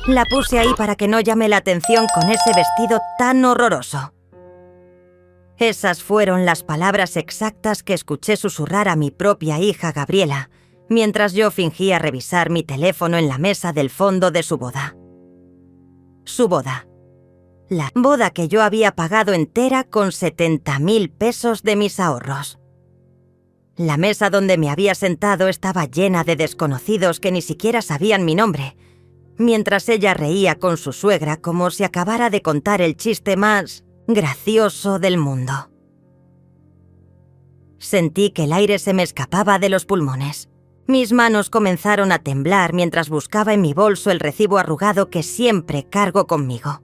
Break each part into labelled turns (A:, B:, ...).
A: La puse ahí para que no llame la atención con ese vestido tan horroroso. Esas fueron las palabras exactas que escuché susurrar a mi propia hija Gabriela, mientras yo fingía revisar mi teléfono en la mesa del fondo de su boda. Su boda. La boda que yo había pagado entera con 70.000 pesos de mis ahorros. La mesa donde me había sentado estaba llena de desconocidos que ni siquiera sabían mi nombre, mientras ella reía con su suegra como si acabara de contar el chiste más gracioso del mundo. Sentí que el aire se me escapaba de los pulmones. Mis manos comenzaron a temblar mientras buscaba en mi bolso el recibo arrugado que siempre cargo conmigo.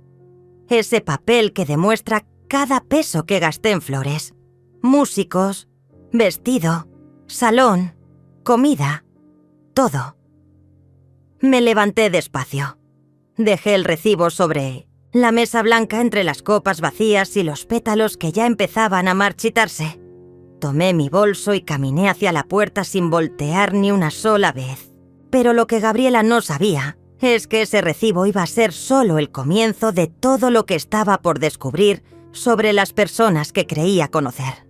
A: Ese papel que demuestra cada peso que gasté en flores, músicos, vestido, salón, comida, todo. Me levanté despacio. Dejé el recibo sobre la mesa blanca entre las copas vacías y los pétalos que ya empezaban a marchitarse. Tomé mi bolso y caminé hacia la puerta sin voltear ni una sola vez. Pero lo que Gabriela no sabía es que ese recibo iba a ser solo el comienzo de todo lo que estaba por descubrir sobre las personas que creía conocer.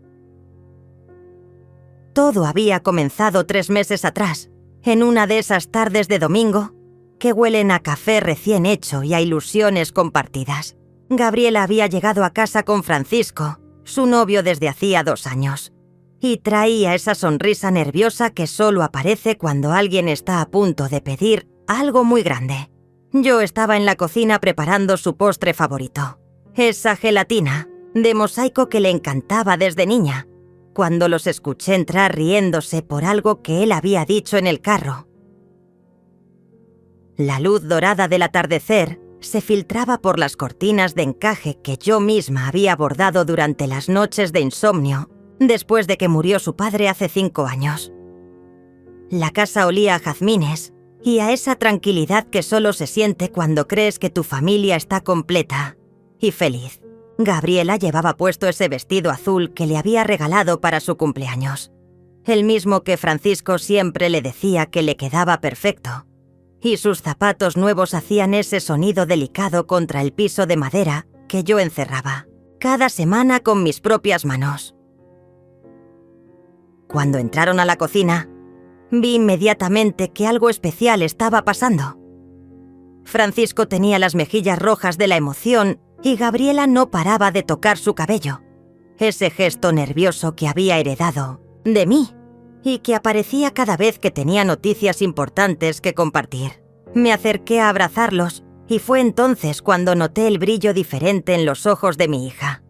A: Todo había comenzado 3 meses atrás, en una de esas tardes de domingo que huelen a café recién hecho y a ilusiones compartidas. Gabriela había llegado a casa con Francisco, su novio desde hacía 2 años, y traía esa sonrisa nerviosa que solo aparece cuando alguien está a punto de pedir algo muy grande. Yo estaba en la cocina preparando su postre favorito, esa gelatina de mosaico que le encantaba desde niña, cuando los escuché entrar riéndose por algo que él había dicho en el carro. La luz dorada del atardecer se filtraba por las cortinas de encaje que yo misma había bordado durante las noches de insomnio después de que murió su padre hace 5 años. La casa olía a jazmines y a esa tranquilidad que solo se siente cuando crees que tu familia está completa y feliz. Gabriela llevaba puesto ese vestido azul que le había regalado para su cumpleaños, el mismo que Francisco siempre le decía que le quedaba perfecto, y sus zapatos nuevos hacían ese sonido delicado contra el piso de madera que yo encerraba cada semana con mis propias manos. Cuando entraron a la cocina, vi inmediatamente que algo especial estaba pasando. Francisco tenía las mejillas rojas de la emoción y Gabriela no paraba de tocar su cabello, ese gesto nervioso que había heredado de mí y que aparecía cada vez que tenía noticias importantes que compartir. Me acerqué a abrazarlos y fue entonces cuando noté el brillo diferente en los ojos de mi hija,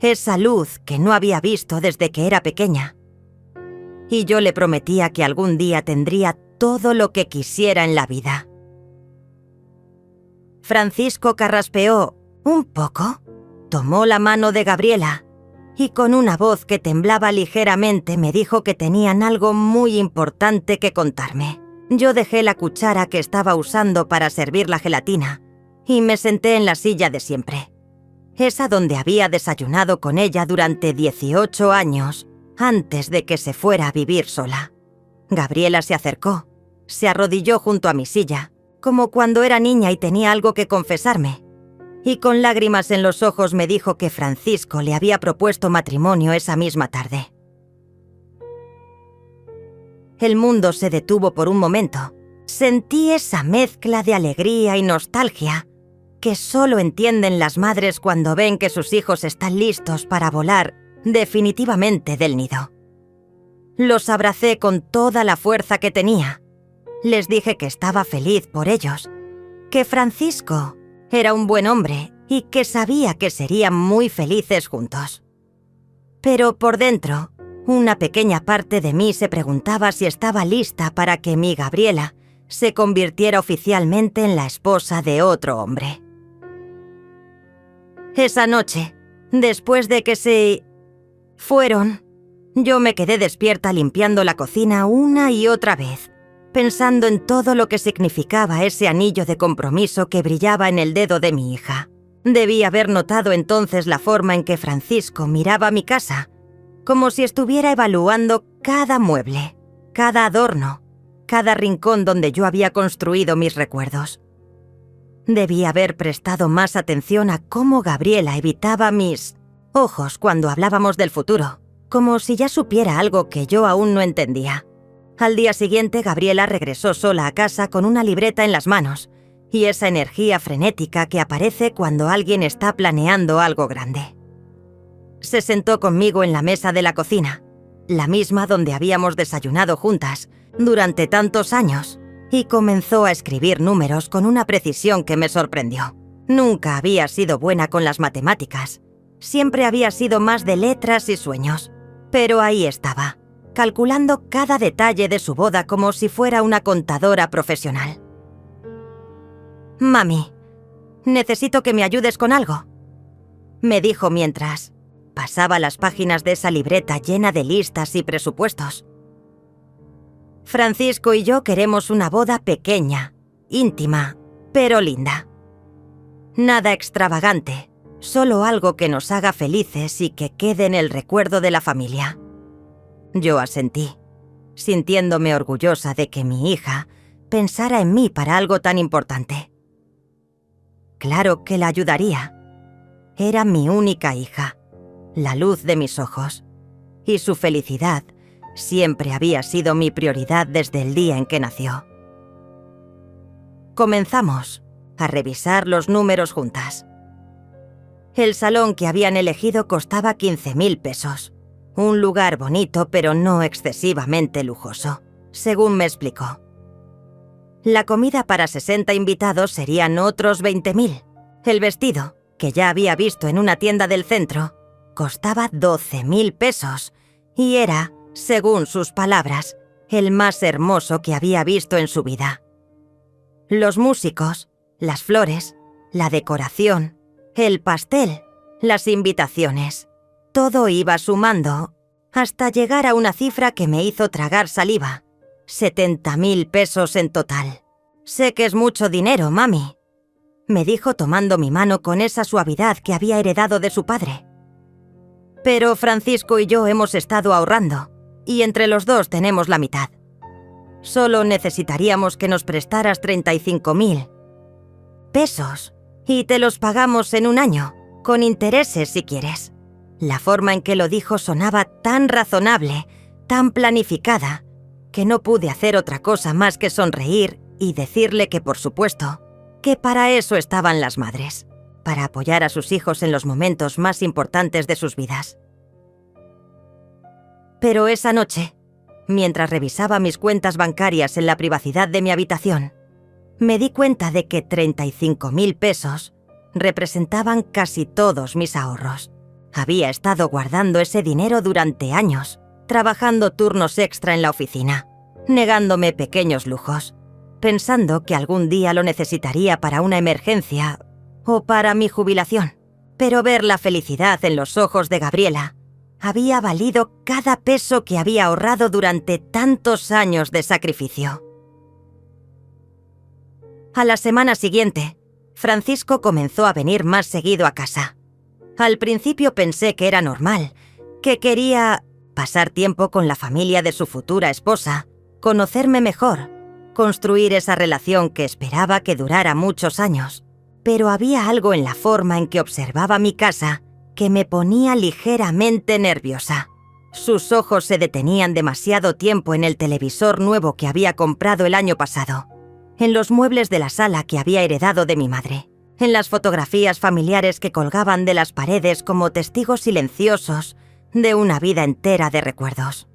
A: esa luz que no había visto desde que era pequeña. Y yo le prometía que algún día tendría todo lo que quisiera en la vida. Francisco carraspeó un poco, tomó la mano de Gabriela y con una voz que temblaba ligeramente me dijo que tenían algo muy importante que contarme. Yo dejé la cuchara que estaba usando para servir la gelatina y me senté en la silla de siempre, esa donde había desayunado con ella durante 18 años antes de que se fuera a vivir sola. Gabriela se acercó, se arrodilló junto a mi silla, como cuando era niña y tenía algo que confesarme, y con lágrimas en los ojos me dijo que Francisco le había propuesto matrimonio esa misma tarde. El mundo se detuvo por un momento. Sentí esa mezcla de alegría y nostalgia que solo entienden las madres cuando ven que sus hijos están listos para volar definitivamente del nido. Los abracé con toda la fuerza que tenía. Les dije que estaba feliz por ellos, que Francisco era un buen hombre y que sabía que serían muy felices juntos. Pero por dentro, una pequeña parte de mí se preguntaba si estaba lista para que mi Gabriela se convirtiera oficialmente en la esposa de otro hombre. Esa noche, después de que se fueron, yo me quedé despierta limpiando la cocina una y otra vez, pensando en todo lo que significaba ese anillo de compromiso que brillaba en el dedo de mi hija. Debí haber notado entonces la forma en que Francisco miraba mi casa, como si estuviera evaluando cada mueble, cada adorno, cada rincón donde yo había construido mis recuerdos. Debí haber prestado más atención a cómo Gabriela evitaba mis ojos cuando hablábamos del futuro, como si ya supiera algo que yo aún no entendía. Al día siguiente, Gabriela regresó sola a casa con una libreta en las manos y esa energía frenética que aparece cuando alguien está planeando algo grande. Se sentó conmigo en la mesa de la cocina, la misma donde habíamos desayunado juntas durante tantos años, y comenzó a escribir números con una precisión que me sorprendió. Nunca había sido buena con las matemáticas, siempre había sido más de letras y sueños, pero ahí estaba, calculando cada detalle de su boda como si fuera una contadora profesional. «Mami, necesito que me ayudes con algo», me dijo mientras pasaba las páginas de esa libreta llena de listas y presupuestos. «Francisco y yo queremos una boda pequeña, íntima, pero linda. Nada extravagante, solo algo que nos haga felices y que quede en el recuerdo de la familia». Yo asentí, sintiéndome orgullosa de que mi hija pensara en mí para algo tan importante. Claro que la ayudaría. Era mi única hija, la luz de mis ojos, y su felicidad siempre había sido mi prioridad desde el día en que nació. Comenzamos a revisar los números juntas. El salón que habían elegido costaba 15.000 pesos. Un lugar bonito, pero no excesivamente lujoso, según me explicó. La comida para 60 invitados serían otros 20.000. El vestido, que ya había visto en una tienda del centro, costaba 12.000 pesos y era, según sus palabras, el más hermoso que había visto en su vida. Los músicos, las flores, la decoración, el pastel, las invitaciones, todo iba sumando hasta llegar a una cifra que me hizo tragar saliva. 70.000 pesos en total. «Sé que es mucho dinero, mami», me dijo tomando mi mano con esa suavidad que había heredado de su padre. «Pero Francisco y yo hemos estado ahorrando, y entre los dos tenemos la mitad. Solo necesitaríamos que nos prestaras 35.000 pesos, y te los pagamos en un año, con intereses si quieres». La forma en que lo dijo sonaba tan razonable, tan planificada, que no pude hacer otra cosa más que sonreír y decirle que, por supuesto, que para eso estaban las madres, para apoyar a sus hijos en los momentos más importantes de sus vidas. Pero esa noche, mientras revisaba mis cuentas bancarias en la privacidad de mi habitación, me di cuenta de que 35.000 pesos representaban casi todos mis ahorros. Había estado guardando ese dinero durante años, trabajando turnos extra en la oficina, negándome pequeños lujos, pensando que algún día lo necesitaría para una emergencia o para mi jubilación. Pero ver la felicidad en los ojos de Gabriela había valido cada peso que había ahorrado durante tantos años de sacrificio. A la semana siguiente, Francisco comenzó a venir más seguido a casa. Al principio pensé que era normal, que quería pasar tiempo con la familia de su futura esposa, conocerme mejor, construir esa relación que esperaba que durara muchos años. Pero había algo en la forma en que observaba mi casa que me ponía ligeramente nerviosa. Sus ojos se detenían demasiado tiempo en el televisor nuevo que había comprado el año pasado, en los muebles de la sala que había heredado de mi madre, en las fotografías familiares que colgaban de las paredes como testigos silenciosos de una vida entera de recuerdos.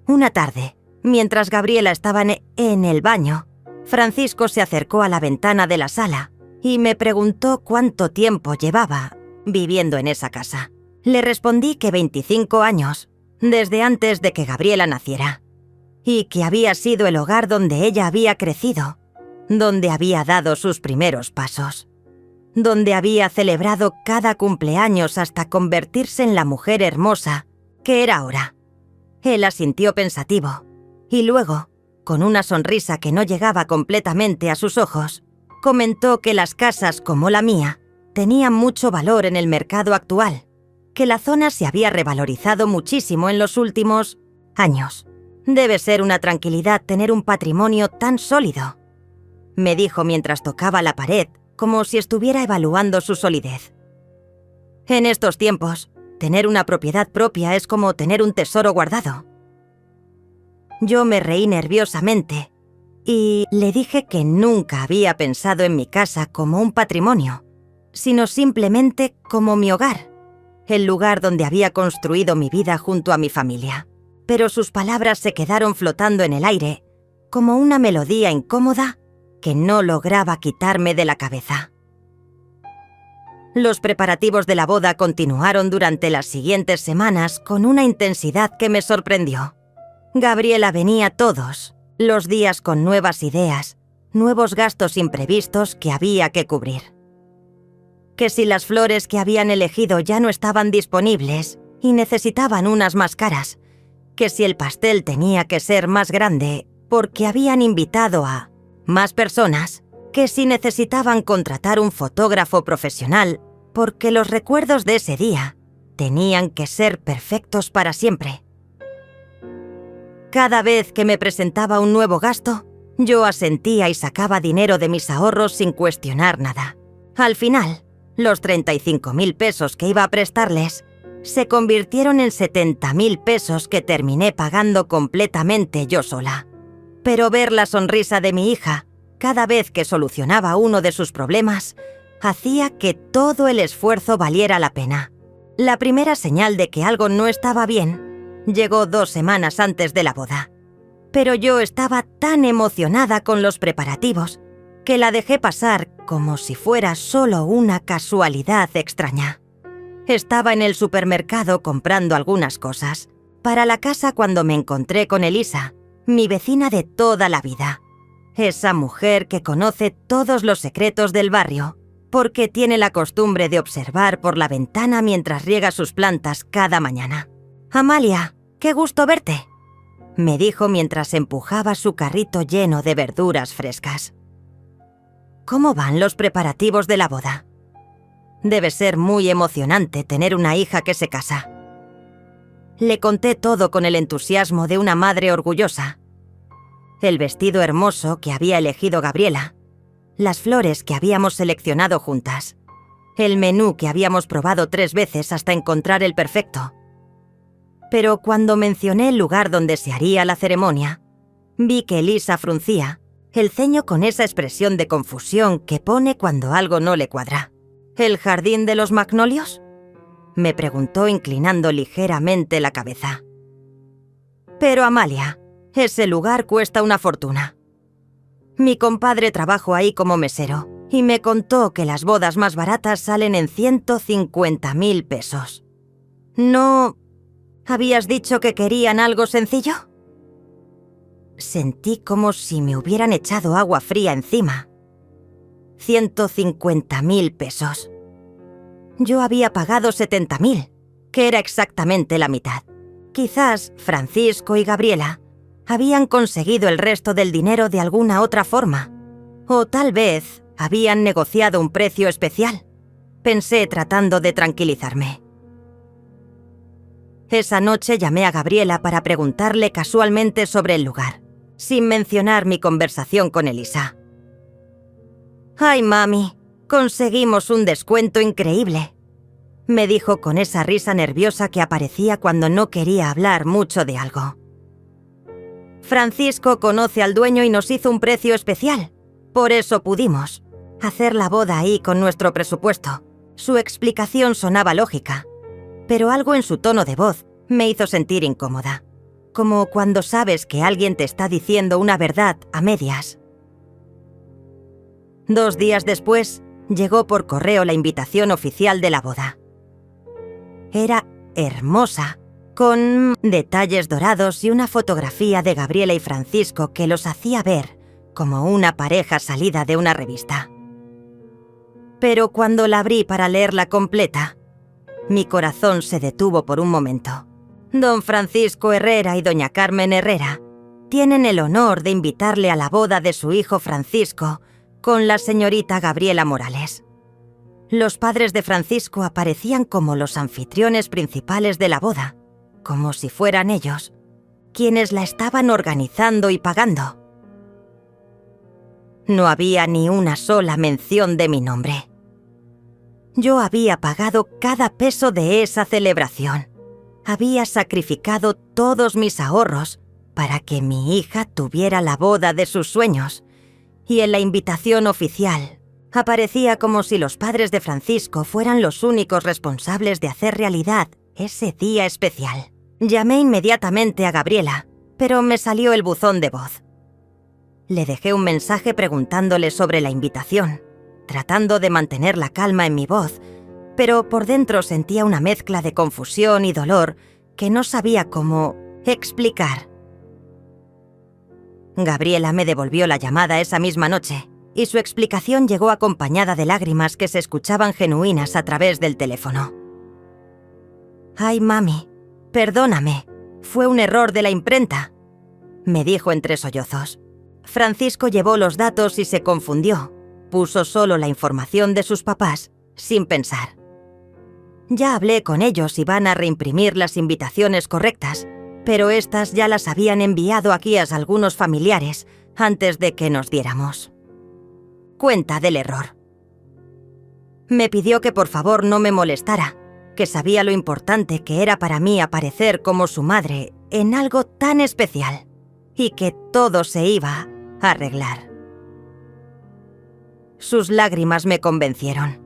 A: Una tarde, mientras Gabriela estaba en el baño, Francisco se acercó a la ventana de la sala y me preguntó cuánto tiempo llevaba viviendo en esa casa. Le respondí que 25 años, desde antes de que Gabriela naciera, y que había sido el hogar donde ella había crecido, donde había dado sus primeros pasos, donde había celebrado cada cumpleaños hasta convertirse en la mujer hermosa que era ahora. Él asintió pensativo, y luego, con una sonrisa que no llegaba completamente a sus ojos, comentó que las casas como la mía tenían mucho valor en el mercado actual, que la zona se había revalorizado muchísimo en los últimos años. Debe ser una tranquilidad tener un patrimonio tan sólido. me dijo mientras tocaba la pared, como si estuviera evaluando su solidez. En estos tiempos, tener una propiedad propia es como tener un tesoro guardado. Yo me reí nerviosamente y le dije que nunca había pensado en mi casa como un patrimonio, sino simplemente como mi hogar, el lugar donde había construido mi vida junto a mi familia. Pero sus palabras se quedaron flotando en el aire, como una melodía incómoda que no lograba quitarme de la cabeza. Los preparativos de la boda continuaron durante las siguientes semanas con una intensidad que me sorprendió. Gabriela venía todos los días con nuevas ideas, nuevos gastos imprevistos que había que cubrir. Que si las flores que habían elegido ya no estaban disponibles y necesitaban unas más caras, que si el pastel tenía que ser más grande porque habían invitado a más personas, que si necesitaban contratar un fotógrafo profesional porque los recuerdos de ese día tenían que ser perfectos para siempre. Cada vez que me presentaba un nuevo gasto, yo asentía y sacaba dinero de mis ahorros sin cuestionar nada. Al final, los 35.000 pesos que iba a prestarles se convirtieron en 70.000 pesos que terminé pagando completamente yo sola. Pero ver la sonrisa de mi hija cada vez que solucionaba uno de sus problemas hacía que todo el esfuerzo valiera la pena. La primera señal de que algo no estaba bien llegó 2 semanas antes de la boda. Pero yo estaba tan emocionada con los preparativos que la dejé pasar como si fuera solo una casualidad extraña. Estaba en el supermercado comprando algunas cosas para la casa cuando me encontré con Elisa, mi vecina de toda la vida. Esa mujer que conoce todos los secretos del barrio porque tiene la costumbre de observar por la ventana mientras riega sus plantas cada mañana. «Amalia, qué gusto verte», me dijo mientras empujaba su carrito lleno de verduras frescas. «¿Cómo van los preparativos de la boda? Debe ser muy emocionante tener una hija que se casa». Le conté todo con el entusiasmo de una madre orgullosa. El vestido hermoso que había elegido Gabriela, las flores que habíamos seleccionado juntas, el menú que habíamos probado 3 veces hasta encontrar el perfecto. Pero cuando mencioné el lugar donde se haría la ceremonia, vi que Elisa fruncía el ceño con esa expresión de confusión que pone cuando algo no le cuadra. «¿El jardín de los magnolios?», me preguntó inclinando ligeramente la cabeza. «Pero Amalia, ese lugar cuesta una fortuna. Mi compadre trabajó ahí como mesero y me contó que las bodas más baratas salen en 150.000 pesos. ¿No habías dicho que querían algo sencillo?». Sentí como si me hubieran echado agua fría encima. 150.000 pesos. Yo había pagado 70.000, que era exactamente la mitad. Quizás Francisco y Gabriela habían conseguido el resto del dinero de alguna otra forma. O tal vez habían negociado un precio especial, pensé tratando de tranquilizarme. Esa noche llamé a Gabriela para preguntarle casualmente sobre el lugar, sin mencionar mi conversación con Elisa. «Ay, mami, conseguimos un descuento increíble», me dijo con esa risa nerviosa que aparecía cuando no quería hablar mucho de algo. «Francisco conoce al dueño y nos hizo un precio especial, por eso pudimos hacer la boda ahí con nuestro presupuesto». Su explicación sonaba lógica, pero algo en su tono de voz me hizo sentir incómoda, como cuando sabes que alguien te está diciendo una verdad a medias. 2 días después, llegó por correo la invitación oficial de la boda. Era hermosa, con detalles dorados y una fotografía de Gabriela y Francisco que los hacía ver como una pareja salida de una revista. Pero cuando la abrí para leerla completa, mi corazón se detuvo por un momento. Don Francisco Herrera y doña Carmen Herrera tienen el honor de invitarle a la boda de su hijo Francisco con la señorita Gabriela Morales. Los padres de Francisco aparecían como los anfitriones principales de la boda, como si fueran ellos quienes la estaban organizando y pagando. No había ni una sola mención de mi nombre. Yo había pagado cada peso de esa celebración. Había sacrificado todos mis ahorros para que mi hija tuviera la boda de sus sueños, y en la invitación oficial aparecía como si los padres de Francisco fueran los únicos responsables de hacer realidad ese día especial. Llamé inmediatamente a Gabriela, pero me salió el buzón de voz. Le dejé un mensaje preguntándole sobre la invitación, tratando de mantener la calma en mi voz, pero por dentro sentía una mezcla de confusión y dolor que no sabía cómo explicar. Gabriela me devolvió la llamada esa misma noche, y su explicación llegó acompañada de lágrimas que se escuchaban genuinas a través del teléfono. «Ay, mami, perdóname, fue un error de la imprenta», me dijo entre sollozos. Francisco llevó los datos y se confundió. Puso solo la información de sus papás, sin pensar. Ya hablé con ellos y van a reimprimir las invitaciones correctas, pero estas ya las habían enviado aquí a algunos familiares antes de que nos diéramos cuenta del error. Me pidió que por favor no me molestara, que sabía lo importante que era para mí aparecer como su madre en algo tan especial, y que todo se iba a arreglar. Sus lágrimas me convencieron.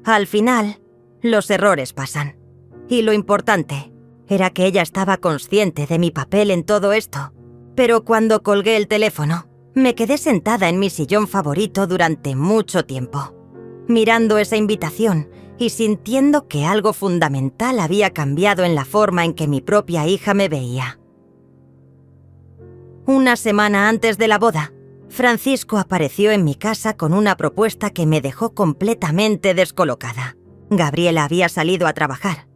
A: Al final, los errores pasan, y lo importante era que ella estaba consciente de mi papel en todo esto, pero cuando colgué el teléfono, me quedé sentada en mi sillón favorito durante mucho tiempo, mirando esa invitación y sintiendo que algo fundamental había cambiado en la forma en que mi propia hija me veía. Una semana antes de la boda, Francisco apareció en mi casa con una propuesta que me dejó completamente descolocada. Gabriela había salido a trabajar,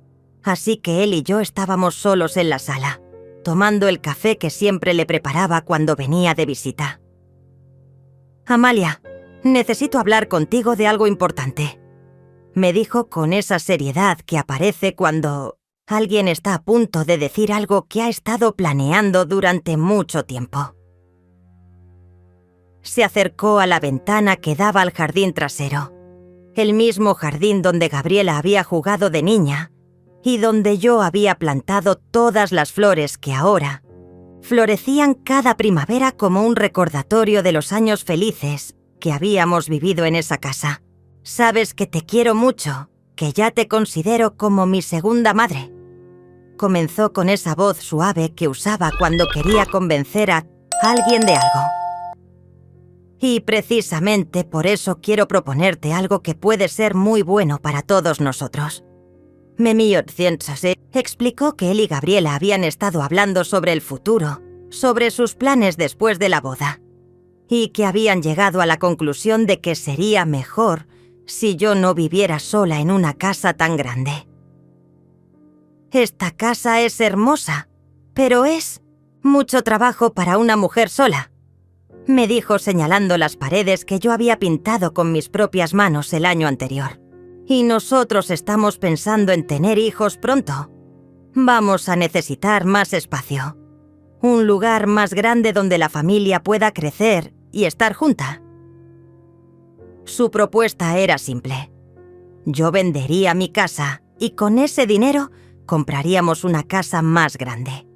A: así que él y yo estábamos solos en la sala, tomando el café que siempre le preparaba cuando venía de visita. «Amalia, necesito hablar contigo de algo importante», me dijo con esa seriedad que aparece cuando alguien está a punto de decir algo que ha estado planeando durante mucho tiempo. Se acercó a la ventana que daba al jardín trasero, el mismo jardín donde Gabriela había jugado de niña y donde yo había plantado todas las flores que ahora florecían cada primavera como un recordatorio de los años felices que habíamos vivido en esa casa. «Sabes que te quiero mucho, que ya te considero como mi segunda madre», comenzó con esa voz suave que usaba cuando quería convencer a alguien de algo. «Y precisamente por eso quiero proponerte algo que puede ser muy bueno para todos nosotros». Explicó que él y Gabriela habían estado hablando sobre el futuro, sobre sus planes después de la boda, y que habían llegado a la conclusión de que sería mejor si yo no viviera sola en una casa tan grande. «Esta casa es hermosa, pero es mucho trabajo para una mujer sola», me dijo señalando las paredes que yo había pintado con mis propias manos el año anterior. «Y nosotros estamos pensando en tener hijos pronto. Vamos a necesitar más espacio. Un lugar más grande donde la familia pueda crecer y estar junta». Su propuesta era simple. Yo vendería mi casa y con ese dinero compraríamos una casa más grande,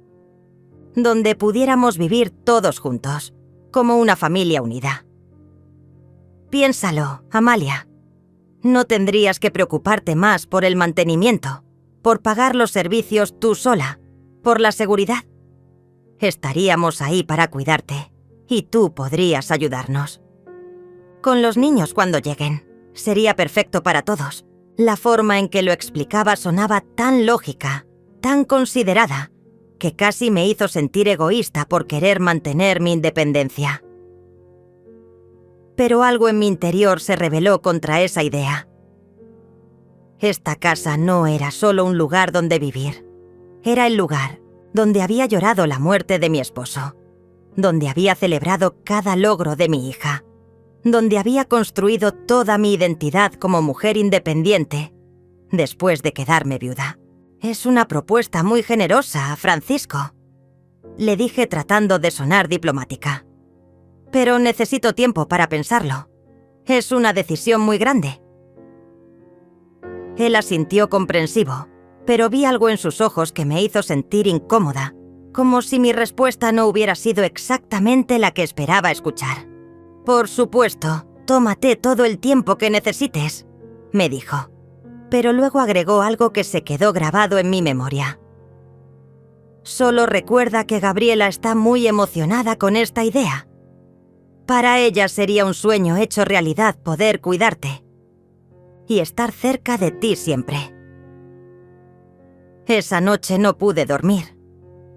A: donde pudiéramos vivir todos juntos, como una familia unida. «Piénsalo, Amalia. No tendrías que preocuparte más por el mantenimiento, por pagar los servicios tú sola, por la seguridad. Estaríamos ahí para cuidarte, y tú podrías ayudarnos. Con los niños cuando lleguen, sería perfecto para todos». La forma en que lo explicaba sonaba tan lógica, tan considerada, que casi me hizo sentir egoísta por querer mantener mi independencia. Pero algo en mi interior se rebeló contra esa idea. Esta casa no era solo un lugar donde vivir. Era el lugar donde había llorado la muerte de mi esposo, donde había celebrado cada logro de mi hija, donde había construido toda mi identidad como mujer independiente después de quedarme viuda. «Es una propuesta muy generosa, Francisco», le dije tratando de sonar diplomática. pero necesito tiempo para pensarlo. Es una decisión muy grande. Él asintió comprensivo, pero vi algo en sus ojos que me hizo sentir incómoda, como si mi respuesta no hubiera sido exactamente la que esperaba escuchar. «Por supuesto, tómate todo el tiempo que necesites», me dijo, pero luego agregó algo que se quedó grabado en mi memoria. «Solo recuerda que Gabriela está muy emocionada con esta idea. Para ella sería un sueño hecho realidad poder cuidarte y estar cerca de ti siempre». Esa noche no pude dormir,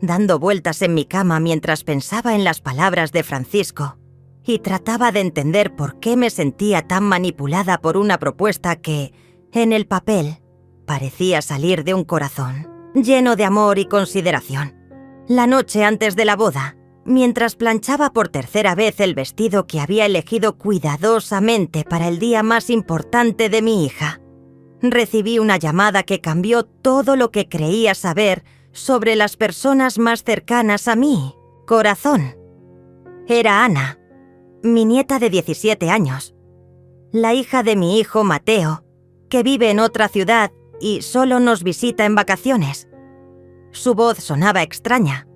A: dando vueltas en mi cama mientras pensaba en las palabras de Francisco y trataba de entender por qué me sentía tan manipulada por una propuesta que, en el papel, parecía salir de un corazón lleno de amor y consideración. La noche antes de la boda, mientras planchaba por tercera vez el vestido que había elegido cuidadosamente para el día más importante de mi hija, recibí una llamada que cambió todo lo que creía saber sobre las personas más cercanas a mí, corazón. Era Ana, mi nieta de 17 años, la hija de mi hijo Mateo, que vive en otra ciudad y solo nos visita en vacaciones. Su voz sonaba extraña,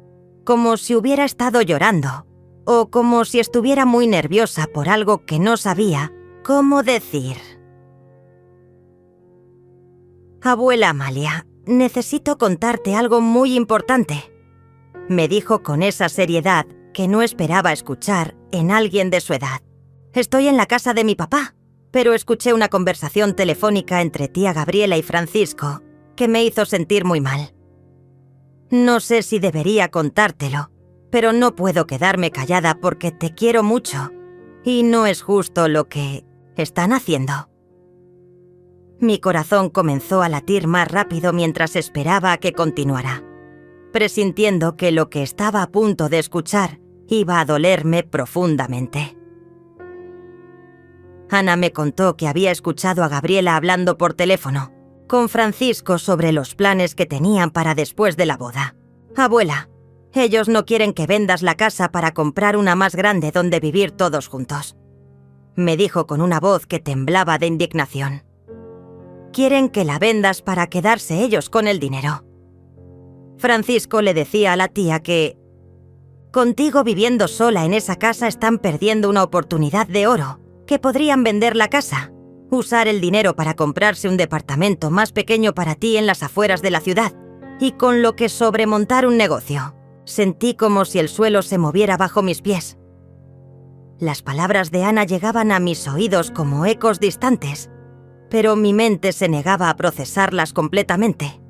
A: como si hubiera estado llorando, o como si estuviera muy nerviosa por algo que no sabía cómo decir. «Abuela Amalia, necesito contarte algo muy importante», me dijo con esa seriedad que no esperaba escuchar en alguien de su edad. «Estoy en la casa de mi papá, pero escuché una conversación telefónica entre tía Gabriela y Francisco que me hizo sentir muy mal. No sé si debería contártelo, pero no puedo quedarme callada porque te quiero mucho y no es justo lo que están haciendo». Mi corazón comenzó a latir más rápido mientras esperaba a que continuara, presintiendo que lo que estaba a punto de escuchar iba a dolerme profundamente. Ana me contó que había escuchado a Gabriela hablando por teléfono con Francisco sobre los planes que tenían para después de la boda. «Abuela, ellos no quieren que vendas la casa para comprar una más grande donde vivir todos juntos», me dijo con una voz que temblaba de indignación. «Quieren que la vendas para quedarse ellos con el dinero». Francisco le decía a la tía que «Contigo viviendo sola en esa casa están perdiendo una oportunidad de oro, que podrían vender la casa, usar el dinero para comprarse un departamento más pequeño para ti en las afueras de la ciudad y con lo que sobremontar un negocio». Sentí como si el suelo se moviera bajo mis pies. Las palabras de Ana llegaban a mis oídos como ecos distantes, pero mi mente se negaba a procesarlas completamente.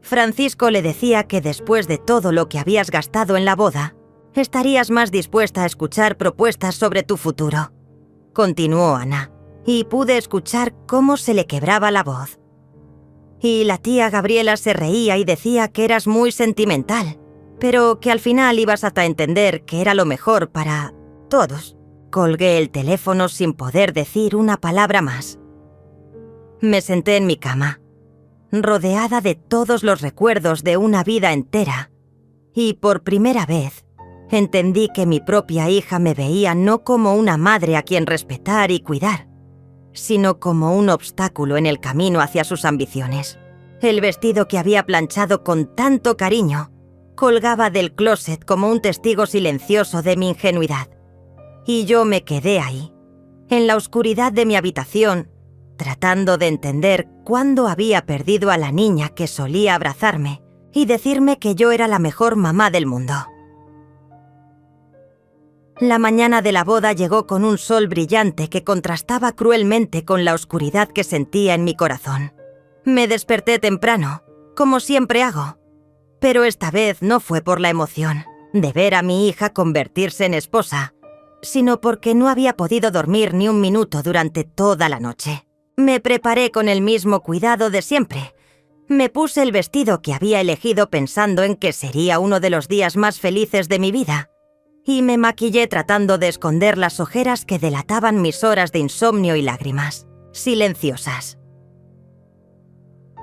A: Francisco le decía que después de todo lo que habías gastado en la boda, estarías más dispuesta a escuchar propuestas sobre tu futuro. Continuó Ana, y pude escuchar cómo se le quebraba la voz. Y la tía Gabriela se reía y decía que eras muy sentimental, pero que al final ibas hasta entender que era lo mejor para todos. Colgué el teléfono sin poder decir una palabra más. Me senté en mi cama, rodeada de todos los recuerdos de una vida entera, y por primera vez entendí que mi propia hija me veía no como una madre a quien respetar y cuidar, sino como un obstáculo en el camino hacia sus ambiciones. El vestido que había planchado con tanto cariño colgaba del closet como un testigo silencioso de mi ingenuidad. Y yo me quedé ahí, en la oscuridad de mi habitación, tratando de entender cuándo había perdido a la niña que solía abrazarme y decirme que yo era la mejor mamá del mundo. La mañana de la boda llegó con un sol brillante que contrastaba cruelmente con la oscuridad que sentía en mi corazón. Me desperté temprano, como siempre hago, pero esta vez no fue por la emoción de ver a mi hija convertirse en esposa, sino porque no había podido dormir ni un minuto durante toda la noche. Me preparé con el mismo cuidado de siempre. Me puse el vestido que había elegido pensando en que sería uno de los días más felices de mi vida, y me maquillé tratando de esconder las ojeras que delataban mis horas de insomnio y lágrimas, silenciosas.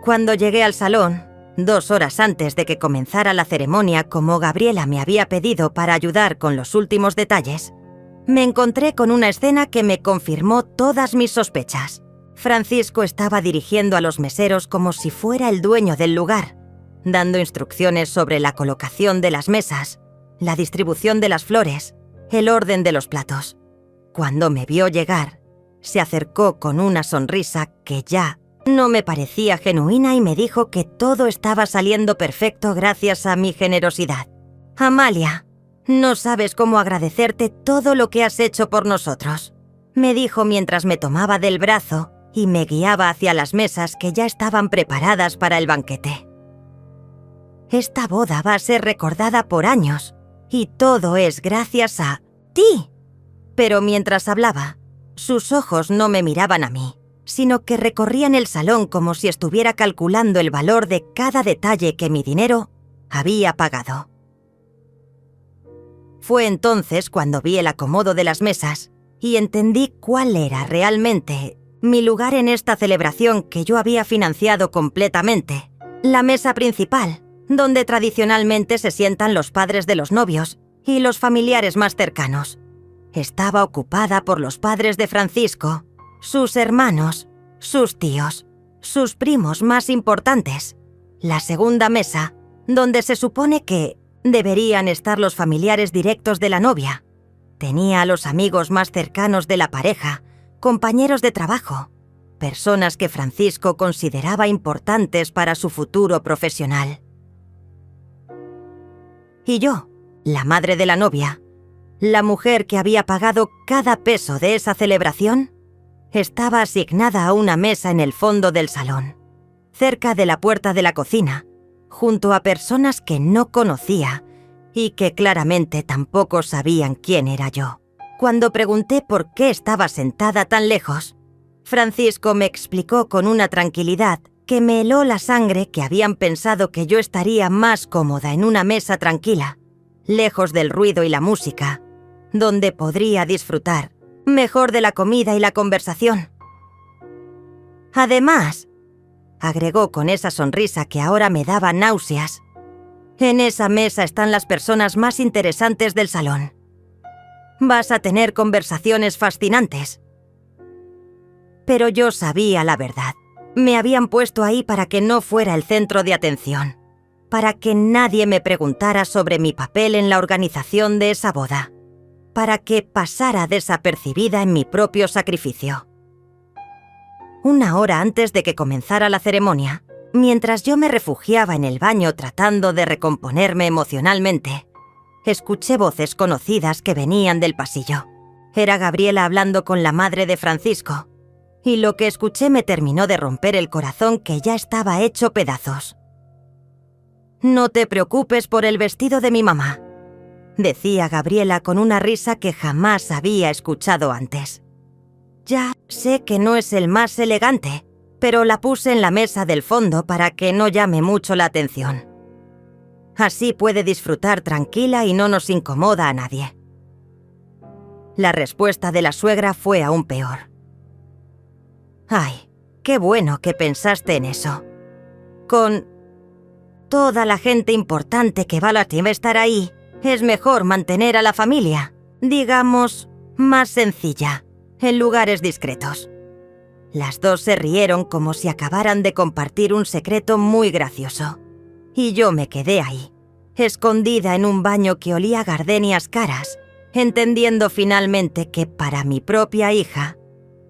A: Cuando llegué al salón, 2 horas antes de que comenzara la ceremonia, como Gabriela me había pedido para ayudar con los últimos detalles, me encontré con una escena que me confirmó todas mis sospechas. Francisco estaba dirigiendo a los meseros como si fuera el dueño del lugar, dando instrucciones sobre la colocación de las mesas, la distribución de las flores, el orden de los platos. Cuando me vio llegar, se acercó con una sonrisa que ya no me parecía genuina y me dijo que todo estaba saliendo perfecto gracias a mi generosidad. «Amalia, no sabes cómo agradecerte todo lo que has hecho por nosotros», me dijo mientras me tomaba del brazo y me guiaba hacia las mesas que ya estaban preparadas para el banquete. «Esta boda va a ser recordada por años y todo es gracias a ti». Pero mientras hablaba, sus ojos no me miraban a mí, sino que recorrían el salón como si estuviera calculando el valor de cada detalle que mi dinero había pagado. Fue entonces cuando vi el acomodo de las mesas y entendí cuál era realmente mi lugar en esta celebración que yo había financiado completamente. La mesa principal, donde tradicionalmente se sientan los padres de los novios y los familiares más cercanos, estaba ocupada por los padres de Francisco, sus hermanos, sus tíos, sus primos más importantes. La segunda mesa, donde se supone que deberían estar los familiares directos de la novia, tenía a los amigos más cercanos de la pareja, compañeros de trabajo, personas que Francisco consideraba importantes para su futuro profesional. Y yo, la madre de la novia, la mujer que había pagado cada peso de esa celebración, estaba asignada a una mesa en el fondo del salón, cerca de la puerta de la cocina, junto a personas que no conocía y que claramente tampoco sabían quién era yo. Cuando pregunté por qué estaba sentada tan lejos, Francisco me explicó con una tranquilidad que me heló la sangre que habían pensado que yo estaría más cómoda en una mesa tranquila, lejos del ruido y la música, donde podría disfrutar mejor de la comida y la conversación. Además, agregó con esa sonrisa que ahora me daba náuseas, en esa mesa están las personas más interesantes del salón. Vas a tener conversaciones fascinantes. Pero yo sabía la verdad. Me habían puesto ahí para que no fuera el centro de atención, para que nadie me preguntara sobre mi papel en la organización de esa boda, para que pasara desapercibida en mi propio sacrificio. Una hora antes de que comenzara la ceremonia, mientras yo me refugiaba en el baño tratando de recomponerme emocionalmente, escuché voces conocidas que venían del pasillo. Era Gabriela hablando con la madre de Francisco, y lo que escuché me terminó de romper el corazón que ya estaba hecho pedazos. «No te preocupes por el vestido de mi mamá», decía Gabriela con una risa que jamás había escuchado antes. «Ya sé que no es el más elegante, pero la puse en la mesa del fondo para que no llame mucho la atención. Así puede disfrutar tranquila y no nos incomoda a nadie». La respuesta de la suegra fue aún peor. «Ay, qué bueno que pensaste en eso. Con toda la gente importante que va a estar ahí, es mejor mantener a la familia, digamos, más sencilla, en lugares discretos». Las dos se rieron como si acabaran de compartir un secreto muy gracioso. Y yo me quedé ahí, escondida en un baño que olía a gardenias caras, entendiendo finalmente que para mi propia hija,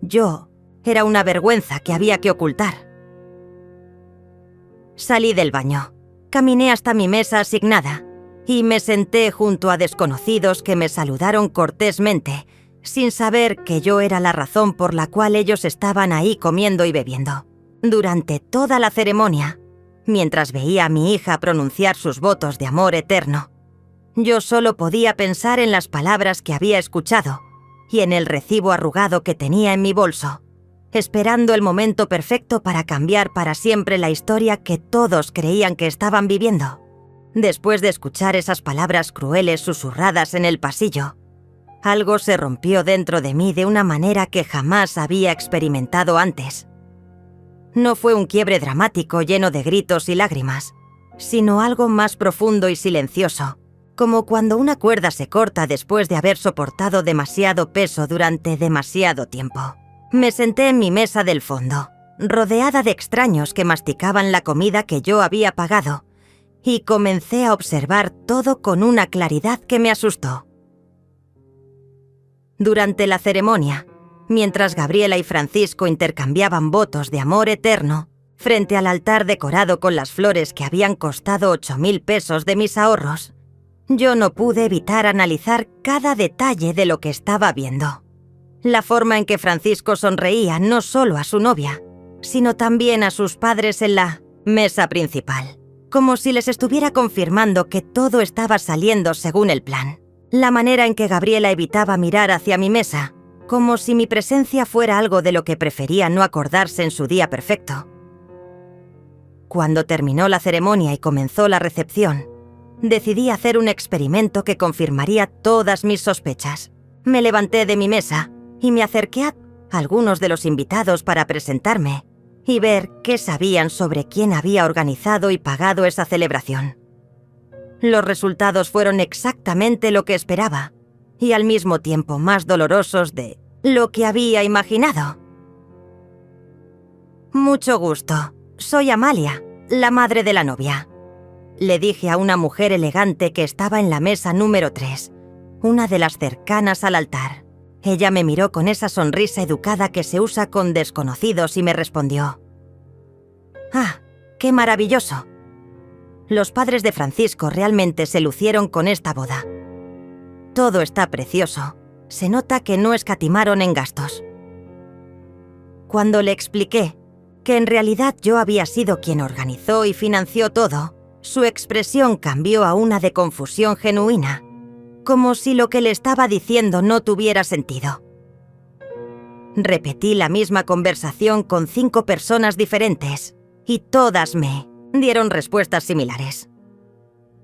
A: yo era una vergüenza que había que ocultar. Salí del baño, caminé hasta mi mesa asignada y me senté junto a desconocidos que me saludaron cortésmente, sin saber que yo era la razón por la cual ellos estaban ahí comiendo y bebiendo. Durante toda la ceremonia, mientras veía a mi hija pronunciar sus votos de amor eterno, yo solo podía pensar en las palabras que había escuchado y en el recibo arrugado que tenía en mi bolso, esperando el momento perfecto para cambiar para siempre la historia que todos creían que estaban viviendo. Después de escuchar esas palabras crueles susurradas en el pasillo, algo se rompió dentro de mí de una manera que jamás había experimentado antes. No fue un quiebre dramático lleno de gritos y lágrimas, sino algo más profundo y silencioso, como cuando una cuerda se corta después de haber soportado demasiado peso durante demasiado tiempo. Me senté en mi mesa del fondo, rodeada de extraños que masticaban la comida que yo había pagado, y comencé a observar todo con una claridad que me asustó. Durante la ceremonia, mientras Gabriela y Francisco intercambiaban votos de amor eterno, frente al altar decorado con las flores que habían costado 8.000 pesos de mis ahorros, yo no pude evitar analizar cada detalle de lo que estaba viendo. La forma en que Francisco sonreía no solo a su novia, sino también a sus padres en la mesa principal, como si les estuviera confirmando que todo estaba saliendo según el plan. La manera en que Gabriela evitaba mirar hacia mi mesa, como si mi presencia fuera algo de lo que prefería no acordarse en su día perfecto. Cuando terminó la ceremonia y comenzó la recepción, decidí hacer un experimento que confirmaría todas mis sospechas. Me levanté de mi mesa y me acerqué a algunos de los invitados para presentarme y ver qué sabían sobre quién había organizado y pagado esa celebración. Los resultados fueron exactamente lo que esperaba y al mismo tiempo más dolorosos de lo que había imaginado. Mucho gusto, soy Amalia, la madre de la novia, le dije a una mujer elegante que estaba en la mesa número 3, una de las cercanas al altar. Ella me miró con esa sonrisa educada que se usa con desconocidos y me respondió: «Ah, qué maravilloso». Los padres de Francisco realmente se lucieron con esta boda. Todo está precioso. Se nota que no escatimaron en gastos. Cuando le expliqué que en realidad yo había sido quien organizó y financió todo, su expresión cambió a una de confusión genuina, como si lo que le estaba diciendo no tuviera sentido. Repetí la misma conversación con 5 personas diferentes, y todas me dieron respuestas similares.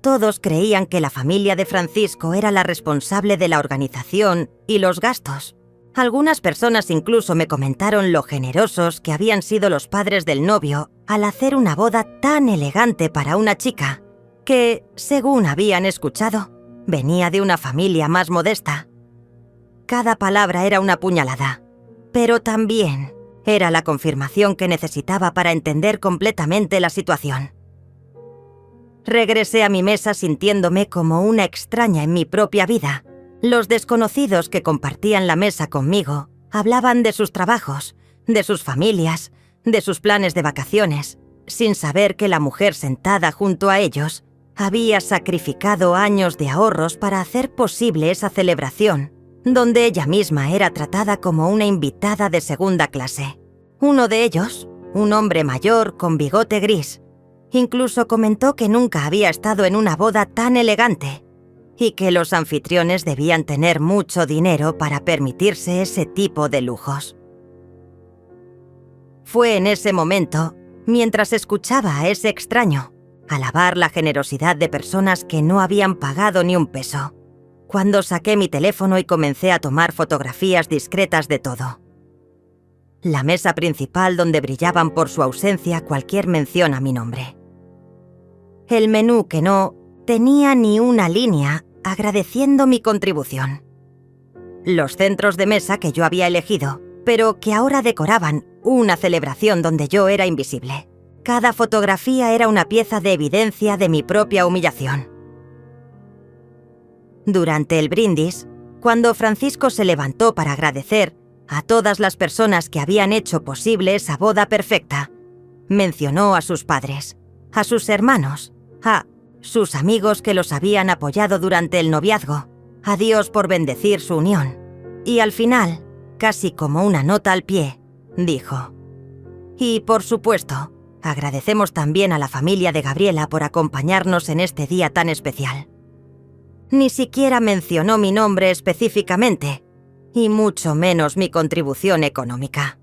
A: Todos creían que la familia de Francisco era la responsable de la organización y los gastos. Algunas personas incluso me comentaron lo generosos que habían sido los padres del novio al hacer una boda tan elegante para una chica que, según habían escuchado, venía de una familia más modesta. Cada palabra era una puñalada, pero también era la confirmación que necesitaba para entender completamente la situación. Regresé a mi mesa sintiéndome como una extraña en mi propia vida. Los desconocidos que compartían la mesa conmigo hablaban de sus trabajos, de sus familias, de sus planes de vacaciones, sin saber que la mujer sentada junto a ellos había sacrificado años de ahorros para hacer posible esa celebración, donde ella misma era tratada como una invitada de segunda clase. Uno de ellos, un hombre mayor con bigote gris, incluso comentó que nunca había estado en una boda tan elegante y que los anfitriones debían tener mucho dinero para permitirse ese tipo de lujos. Fue en ese momento, mientras escuchaba a ese extraño alabar la generosidad de personas que no habían pagado ni un peso, cuando saqué mi teléfono y comencé a tomar fotografías discretas de todo. La mesa principal donde brillaban por su ausencia cualquier mención a mi nombre. El menú que no tenía ni una línea agradeciendo mi contribución. Los centros de mesa que yo había elegido, pero que ahora decoraban una celebración donde yo era invisible. Cada fotografía era una pieza de evidencia de mi propia humillación. Durante el brindis, cuando Francisco se levantó para agradecer a todas las personas que habían hecho posible esa boda perfecta, mencionó a sus padres, a sus hermanos, a sus amigos que los habían apoyado durante el noviazgo, a Dios por bendecir su unión, y al final, casi como una nota al pie, dijo: «Y por supuesto, agradecemos también a la familia de Gabriela por acompañarnos en este día tan especial». Ni siquiera mencionó mi nombre específicamente, y mucho menos mi contribución económica.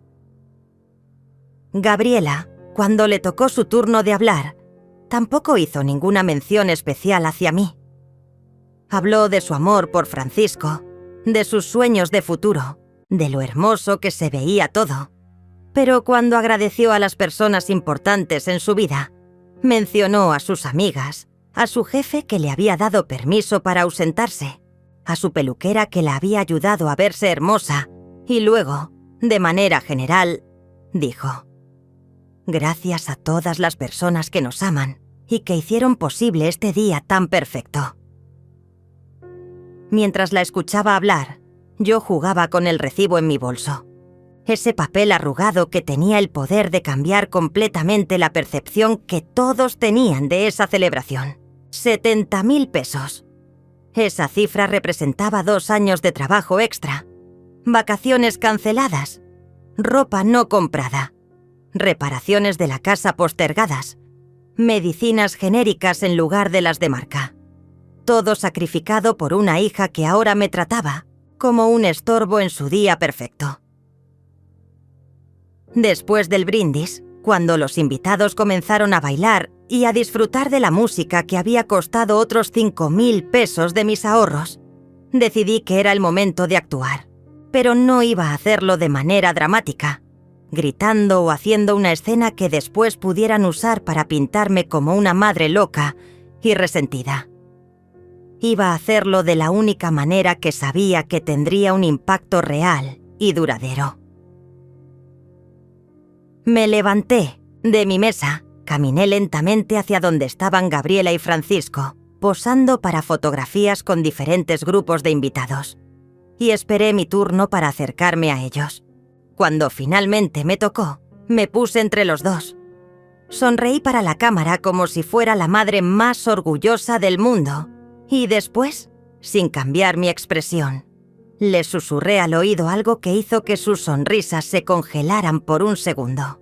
A: Gabriela, cuando le tocó su turno de hablar, tampoco hizo ninguna mención especial hacia mí. Habló de su amor por Francisco, de sus sueños de futuro, de lo hermoso que se veía todo. Pero cuando agradeció a las personas importantes en su vida, Mencionó a sus amigas, a su jefe que le había dado permiso para ausentarse, a su peluquera que la había ayudado a verse hermosa, y luego, de manera general, dijo: «Gracias a todas las personas que nos aman y que hicieron posible este día tan perfecto». Mientras la escuchaba hablar, yo jugaba con el recibo en mi bolso. Ese papel arrugado que tenía el poder de cambiar completamente la percepción que todos tenían de esa celebración. 70.000 pesos. Esa cifra representaba 2 años de trabajo extra, vacaciones canceladas, ropa no comprada, reparaciones de la casa postergadas, medicinas genéricas en lugar de las de marca. Todo sacrificado por una hija que ahora me trataba como un estorbo en su día perfecto. Después del brindis, cuando los invitados comenzaron a bailar y a disfrutar de la música que había costado otros 5.000 pesos de mis ahorros, decidí que era el momento de actuar. Pero no iba a hacerlo de manera dramática, gritando o haciendo una escena que después pudieran usar para pintarme como una madre loca y resentida. Iba a hacerlo de la única manera que sabía que tendría un impacto real y duradero. Me levanté de mi mesa, caminé lentamente hacia donde estaban Gabriela y Francisco, posando para fotografías con diferentes grupos de invitados, y esperé mi turno para acercarme a ellos. Cuando finalmente me tocó, me puse entre los dos. Sonreí para la cámara como si fuera la madre más orgullosa del mundo, y después, sin cambiar mi expresión, le susurré al oído algo que hizo que sus sonrisas se congelaran por un segundo.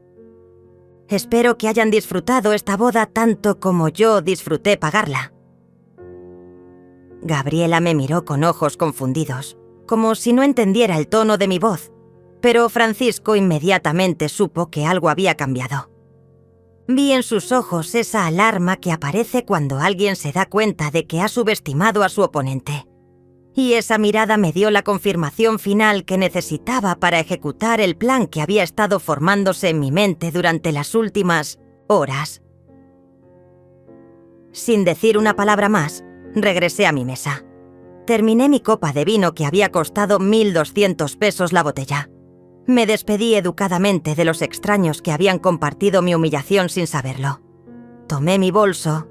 A: Espero que hayan disfrutado esta boda tanto como yo disfruté pagarla. Gabriela me miró con ojos confundidos, como si no entendiera el tono de mi voz, pero Francisco inmediatamente supo que algo había cambiado. Vi en sus ojos esa alarma que aparece cuando alguien se da cuenta de que ha subestimado a su oponente. Y esa mirada me dio la confirmación final que necesitaba para ejecutar el plan que había estado formándose en mi mente durante las últimas horas. Sin decir una palabra más, regresé a mi mesa. Terminé mi copa de vino que había costado 1.200 pesos la botella. Me despedí educadamente de los extraños que habían compartido mi humillación sin saberlo. Tomé mi bolso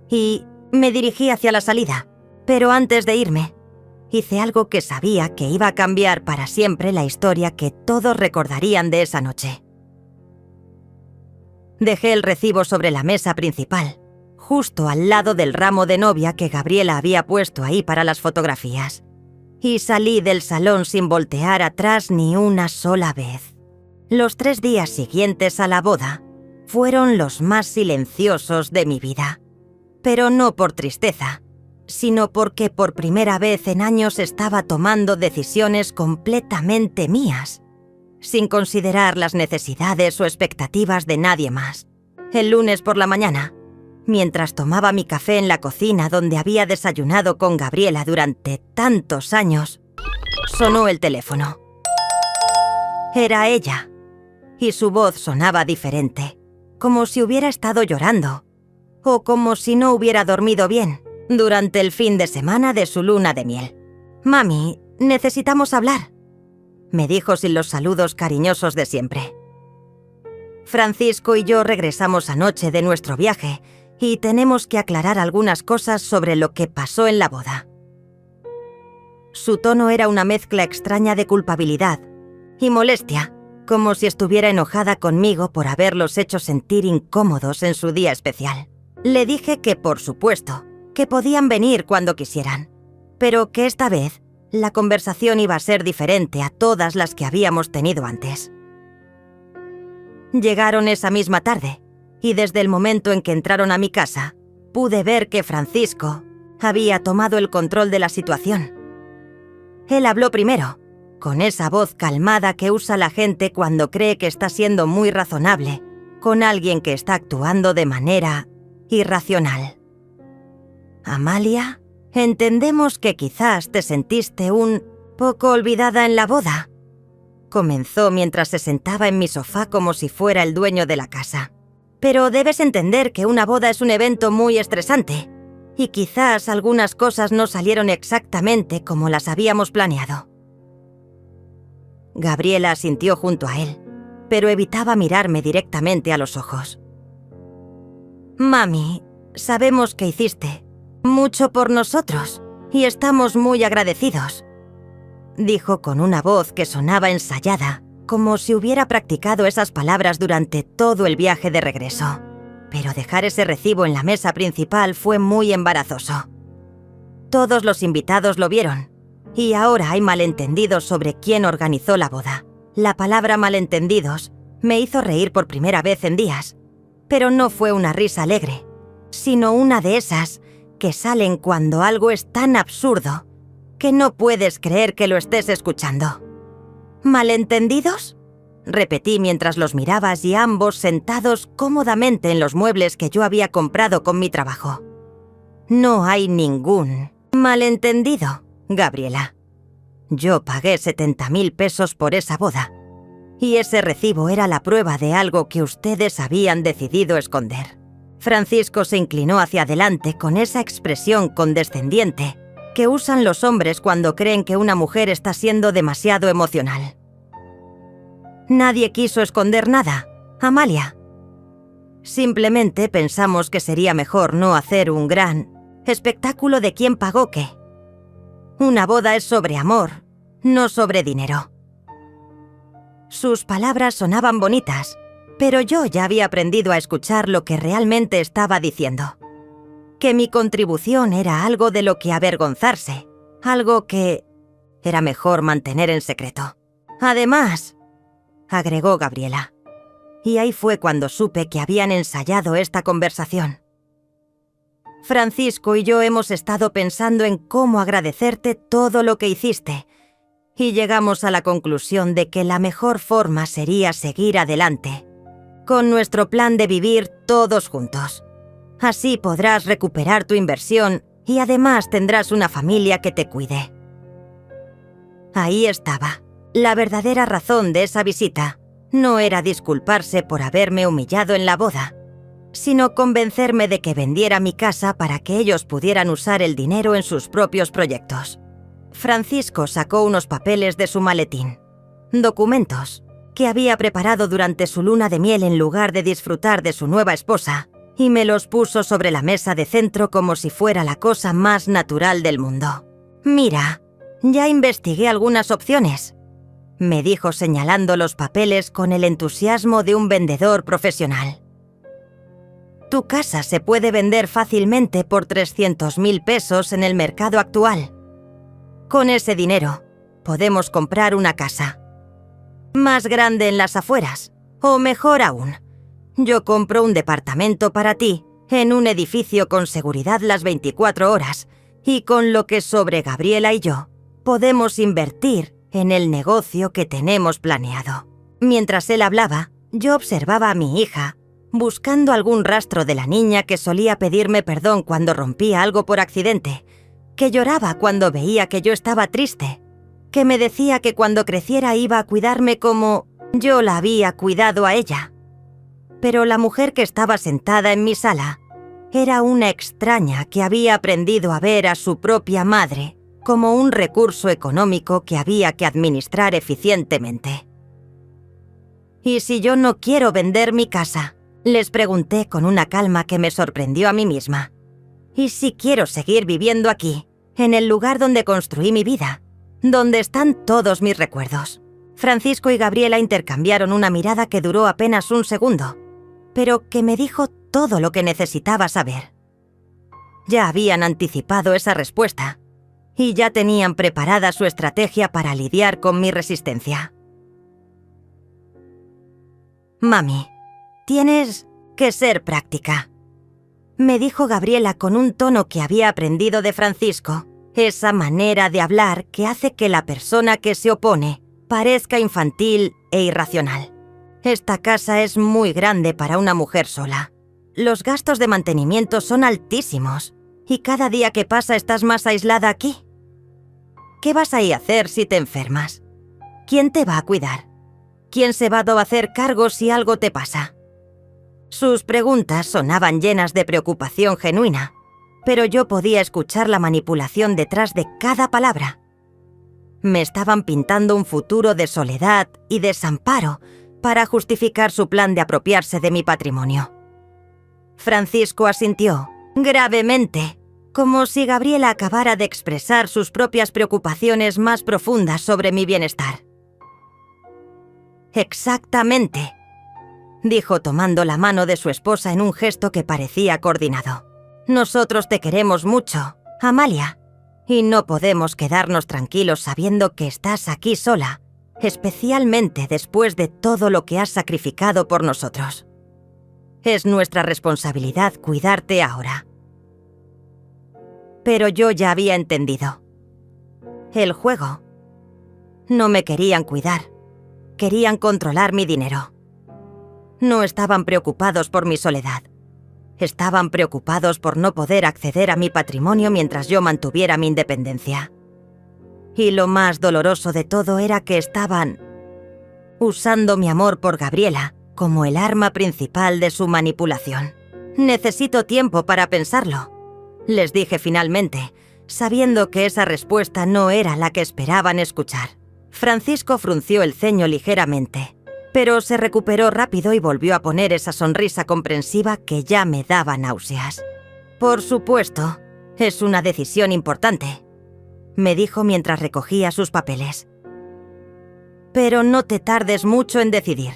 A: y me dirigí hacia la salida. Pero antes de irme, hice algo que sabía que iba a cambiar para siempre la historia que todos recordarían de esa noche. Dejé el recibo sobre la mesa principal, justo al lado del ramo de novia que Gabriela había puesto ahí para las fotografías, y salí del salón sin voltear atrás ni una sola vez. Los 3 días siguientes a la boda fueron los más silenciosos de mi vida, pero no por tristeza, sino porque por primera vez en años estaba tomando decisiones completamente mías, sin considerar las necesidades o expectativas de nadie más. El lunes por la mañana, mientras tomaba mi café en la cocina donde había desayunado con Gabriela durante tantos años, sonó el teléfono. Era ella, y su voz sonaba diferente, como si hubiera estado llorando, o como si no hubiera dormido bien durante el fin de semana de su luna de miel. «Mami, necesitamos hablar», me dijo sin los saludos cariñosos de siempre. Francisco y yo regresamos anoche de nuestro viaje y tenemos que aclarar algunas cosas sobre lo que pasó en la boda. Su tono era una mezcla extraña de culpabilidad y molestia, como si estuviera enojada conmigo por haberlos hecho sentir incómodos en su día especial. Le dije que, por supuesto, que podían venir cuando quisieran, pero que esta vez la conversación iba a ser diferente a todas las que habíamos tenido antes. Llegaron esa misma tarde, y desde el momento en que entraron a mi casa, pude ver que Francisco había tomado el control de la situación. Él habló primero, con esa voz calmada que usa la gente cuando cree que está siendo muy razonable con alguien que está actuando de manera irracional. «Amalia, entendemos que quizás te sentiste un poco olvidada en la boda», comenzó mientras se sentaba en mi sofá como si fuera el dueño de la casa. Pero debes entender que una boda es un evento muy estresante, y quizás algunas cosas no salieron exactamente como las habíamos planeado. Gabriela asintió junto a él, pero evitaba mirarme directamente a los ojos. Mami, sabemos que hiciste mucho por nosotros y estamos muy agradecidos, dijo con una voz que sonaba ensayada, como si hubiera practicado esas palabras durante todo el viaje de regreso. Pero dejar ese recibo en la mesa principal fue muy embarazoso. Todos los invitados lo vieron, y ahora hay malentendidos sobre quién organizó la boda. La palabra malentendidos me hizo reír por primera vez en días, pero no fue una risa alegre, sino una de esas que salen cuando algo es tan absurdo que no puedes creer que lo estés escuchando. ¿Malentendidos?, repetí mientras los mirabas y ambos sentados cómodamente en los muebles que yo había comprado con mi trabajo. No hay ningún malentendido, Gabriela. Yo pagué 70,000 pesos por esa boda, y ese recibo era la prueba de algo que ustedes habían decidido esconder. Francisco se inclinó hacia adelante con esa expresión condescendiente que usan los hombres cuando creen que una mujer está siendo demasiado emocional. Nadie quiso esconder nada, Amalia. Simplemente pensamos que sería mejor no hacer un gran espectáculo de quién pagó qué. Una boda es sobre amor, no sobre dinero. Sus palabras sonaban bonitas, pero yo ya había aprendido a escuchar lo que realmente estaba diciendo. Que mi contribución era algo de lo que avergonzarse, algo que era mejor mantener en secreto. Además, agregó Gabriela, y ahí fue cuando supe que habían ensayado esta conversación. Francisco y yo hemos estado pensando en cómo agradecerte todo lo que hiciste, y llegamos a la conclusión de que la mejor forma sería seguir adelante, con nuestro plan de vivir todos juntos. Así podrás recuperar tu inversión y además tendrás una familia que te cuide. Ahí estaba. La verdadera razón de esa visita no era disculparse por haberme humillado en la boda, sino convencerme de que vendiera mi casa para que ellos pudieran usar el dinero en sus propios proyectos. Francisco sacó unos papeles de su maletín, documentos que había preparado durante su luna de miel en lugar de disfrutar de su nueva esposa, y me los puso sobre la mesa de centro como si fuera la cosa más natural del mundo. Mira, ya investigué algunas opciones, me dijo señalando los papeles con el entusiasmo de un vendedor profesional. Tu casa se puede vender fácilmente por 300,000 pesos en el mercado actual. Con ese dinero, podemos comprar una casa más grande en las afueras, o mejor aún, yo compro un departamento para ti en un edificio con seguridad las 24 horas, y con lo que sobre Gabriela y yo, podemos invertir en el negocio que tenemos planeado. Mientras él hablaba, yo observaba a mi hija, buscando algún rastro de la niña que solía pedirme perdón cuando rompía algo por accidente, que lloraba cuando veía que yo estaba triste, que me decía que cuando creciera iba a cuidarme como yo la había cuidado a ella. Pero la mujer que estaba sentada en mi sala era una extraña que había aprendido a ver a su propia madre como un recurso económico que había que administrar eficientemente. ¿Y si yo no quiero vender mi casa?, les pregunté con una calma que me sorprendió a mí misma. ¿Y si quiero seguir viviendo aquí, en el lugar donde construí mi vida, donde están todos mis recuerdos? Francisco y Gabriela intercambiaron una mirada que duró apenas un segundo, pero que me dijo todo lo que necesitaba saber. Ya habían anticipado esa respuesta, y ya tenían preparada su estrategia para lidiar con mi resistencia. Mami, tienes que ser práctica, me dijo Gabriela con un tono que había aprendido de Francisco, esa manera de hablar que hace que la persona que se opone parezca infantil e irracional. Esta casa es muy grande para una mujer sola. Los gastos de mantenimiento son altísimos, y cada día que pasa estás más aislada aquí. ¿Qué vas a ir a hacer si te enfermas? ¿Quién te va a cuidar? ¿Quién se va a hacer cargo si algo te pasa? Sus preguntas sonaban llenas de preocupación genuina, pero yo podía escuchar la manipulación detrás de cada palabra. Me estaban pintando un futuro de soledad y desamparo para justificar su plan de apropiarse de mi patrimonio. Francisco asintió, gravemente, como si Gabriela acabara de expresar sus propias preocupaciones más profundas sobre mi bienestar. «Exactamente», dijo tomando la mano de su esposa en un gesto que parecía coordinado. «Nosotros te queremos mucho, Amalia, y no podemos quedarnos tranquilos sabiendo que estás aquí sola, especialmente después de todo lo que has sacrificado por nosotros. Es nuestra responsabilidad cuidarte ahora». Pero yo ya había entendido. El juego. No me querían cuidar. Querían controlar mi dinero. No estaban preocupados por mi soledad. Estaban preocupados por no poder acceder a mi patrimonio mientras yo mantuviera mi independencia. Y lo más doloroso de todo era que estaban usando mi amor por Gabriela como el arma principal de su manipulación. «Necesito tiempo para pensarlo», les dije finalmente, sabiendo que esa respuesta no era la que esperaban escuchar. Francisco frunció el ceño ligeramente, pero se recuperó rápido y volvió a poner esa sonrisa comprensiva que ya me daba náuseas. «Por supuesto, es una decisión importante», me dijo mientras recogía sus papeles. «Pero no te tardes mucho en decidir.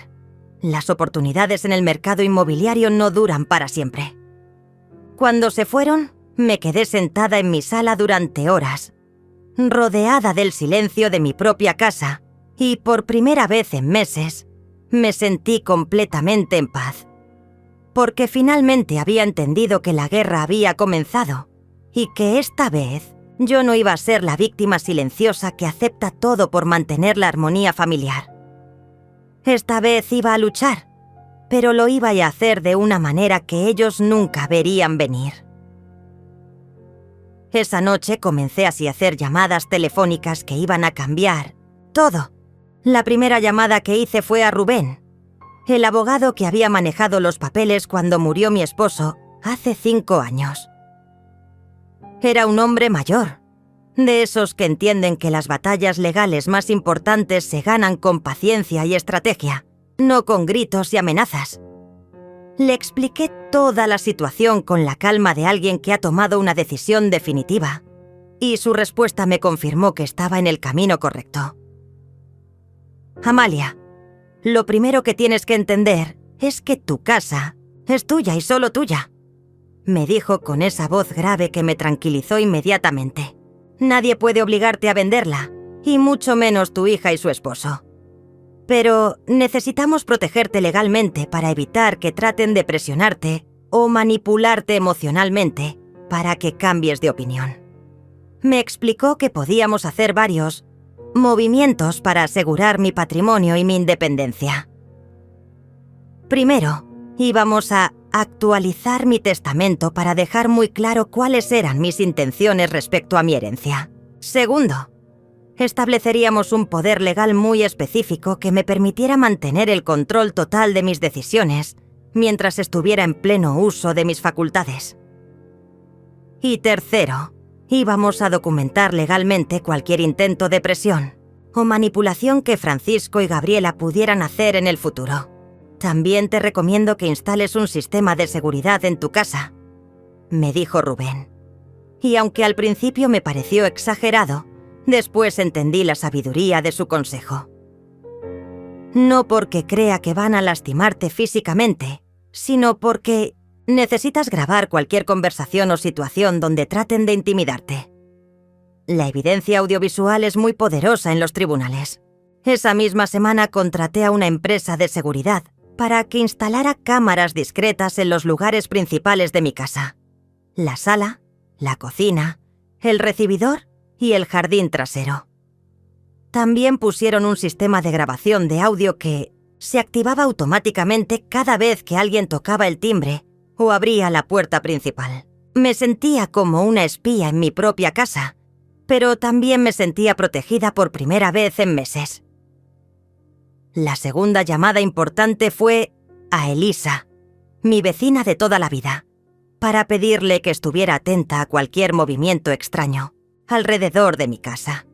A: Las oportunidades en el mercado inmobiliario no duran para siempre». Cuando se fueron, me quedé sentada en mi sala durante horas, rodeada del silencio de mi propia casa, y por primera vez en meses, me sentí completamente en paz. Porque finalmente había entendido que la guerra había comenzado, y que esta vez yo no iba a ser la víctima silenciosa que acepta todo por mantener la armonía familiar. Esta vez iba a luchar, pero lo iba a hacer de una manera que ellos nunca verían venir. Esa noche comencé así a hacer llamadas telefónicas que iban a cambiar todo. La primera llamada que hice fue a Rubén, el abogado que había manejado los papeles cuando murió mi esposo hace 5 años. Era un hombre mayor, de esos que entienden que las batallas legales más importantes se ganan con paciencia y estrategia, no con gritos y amenazas. Le expliqué toda la situación con la calma de alguien que ha tomado una decisión definitiva, y su respuesta me confirmó que estaba en el camino correcto. «Amalia, lo primero que tienes que entender es que tu casa es tuya y solo tuya», me dijo con esa voz grave que me tranquilizó inmediatamente. «Nadie puede obligarte a venderla, y mucho menos tu hija y su esposo. Pero necesitamos protegerte legalmente para evitar que traten de presionarte o manipularte emocionalmente para que cambies de opinión». Me explicó que podíamos hacer varios movimientos para asegurar mi patrimonio y mi independencia. Primero, íbamos a actualizar mi testamento para dejar muy claro cuáles eran mis intenciones respecto a mi herencia. Segundo, estableceríamos un poder legal muy específico que me permitiera mantener el control total de mis decisiones mientras estuviera en pleno uso de mis facultades. Y tercero, íbamos a documentar legalmente cualquier intento de presión o manipulación que Francisco y Gabriela pudieran hacer en el futuro. También te recomiendo que instales un sistema de seguridad en tu casa, me dijo Rubén. Y aunque al principio me pareció exagerado, después entendí la sabiduría de su consejo. No porque crea que van a lastimarte físicamente, sino porque necesitas grabar cualquier conversación o situación donde traten de intimidarte. La evidencia audiovisual es muy poderosa en los tribunales. Esa misma semana contraté a una empresa de seguridad para que instalara cámaras discretas en los lugares principales de mi casa: la sala, la cocina, el recibidor y el jardín trasero. También pusieron un sistema de grabación de audio que se activaba automáticamente cada vez que alguien tocaba el timbre o abría la puerta principal. Me sentía como una espía en mi propia casa, pero también me sentía protegida por primera vez en meses. La segunda llamada importante fue a Elisa, mi vecina de toda la vida, para pedirle que estuviera atenta a cualquier movimiento extraño alrededor de mi casa.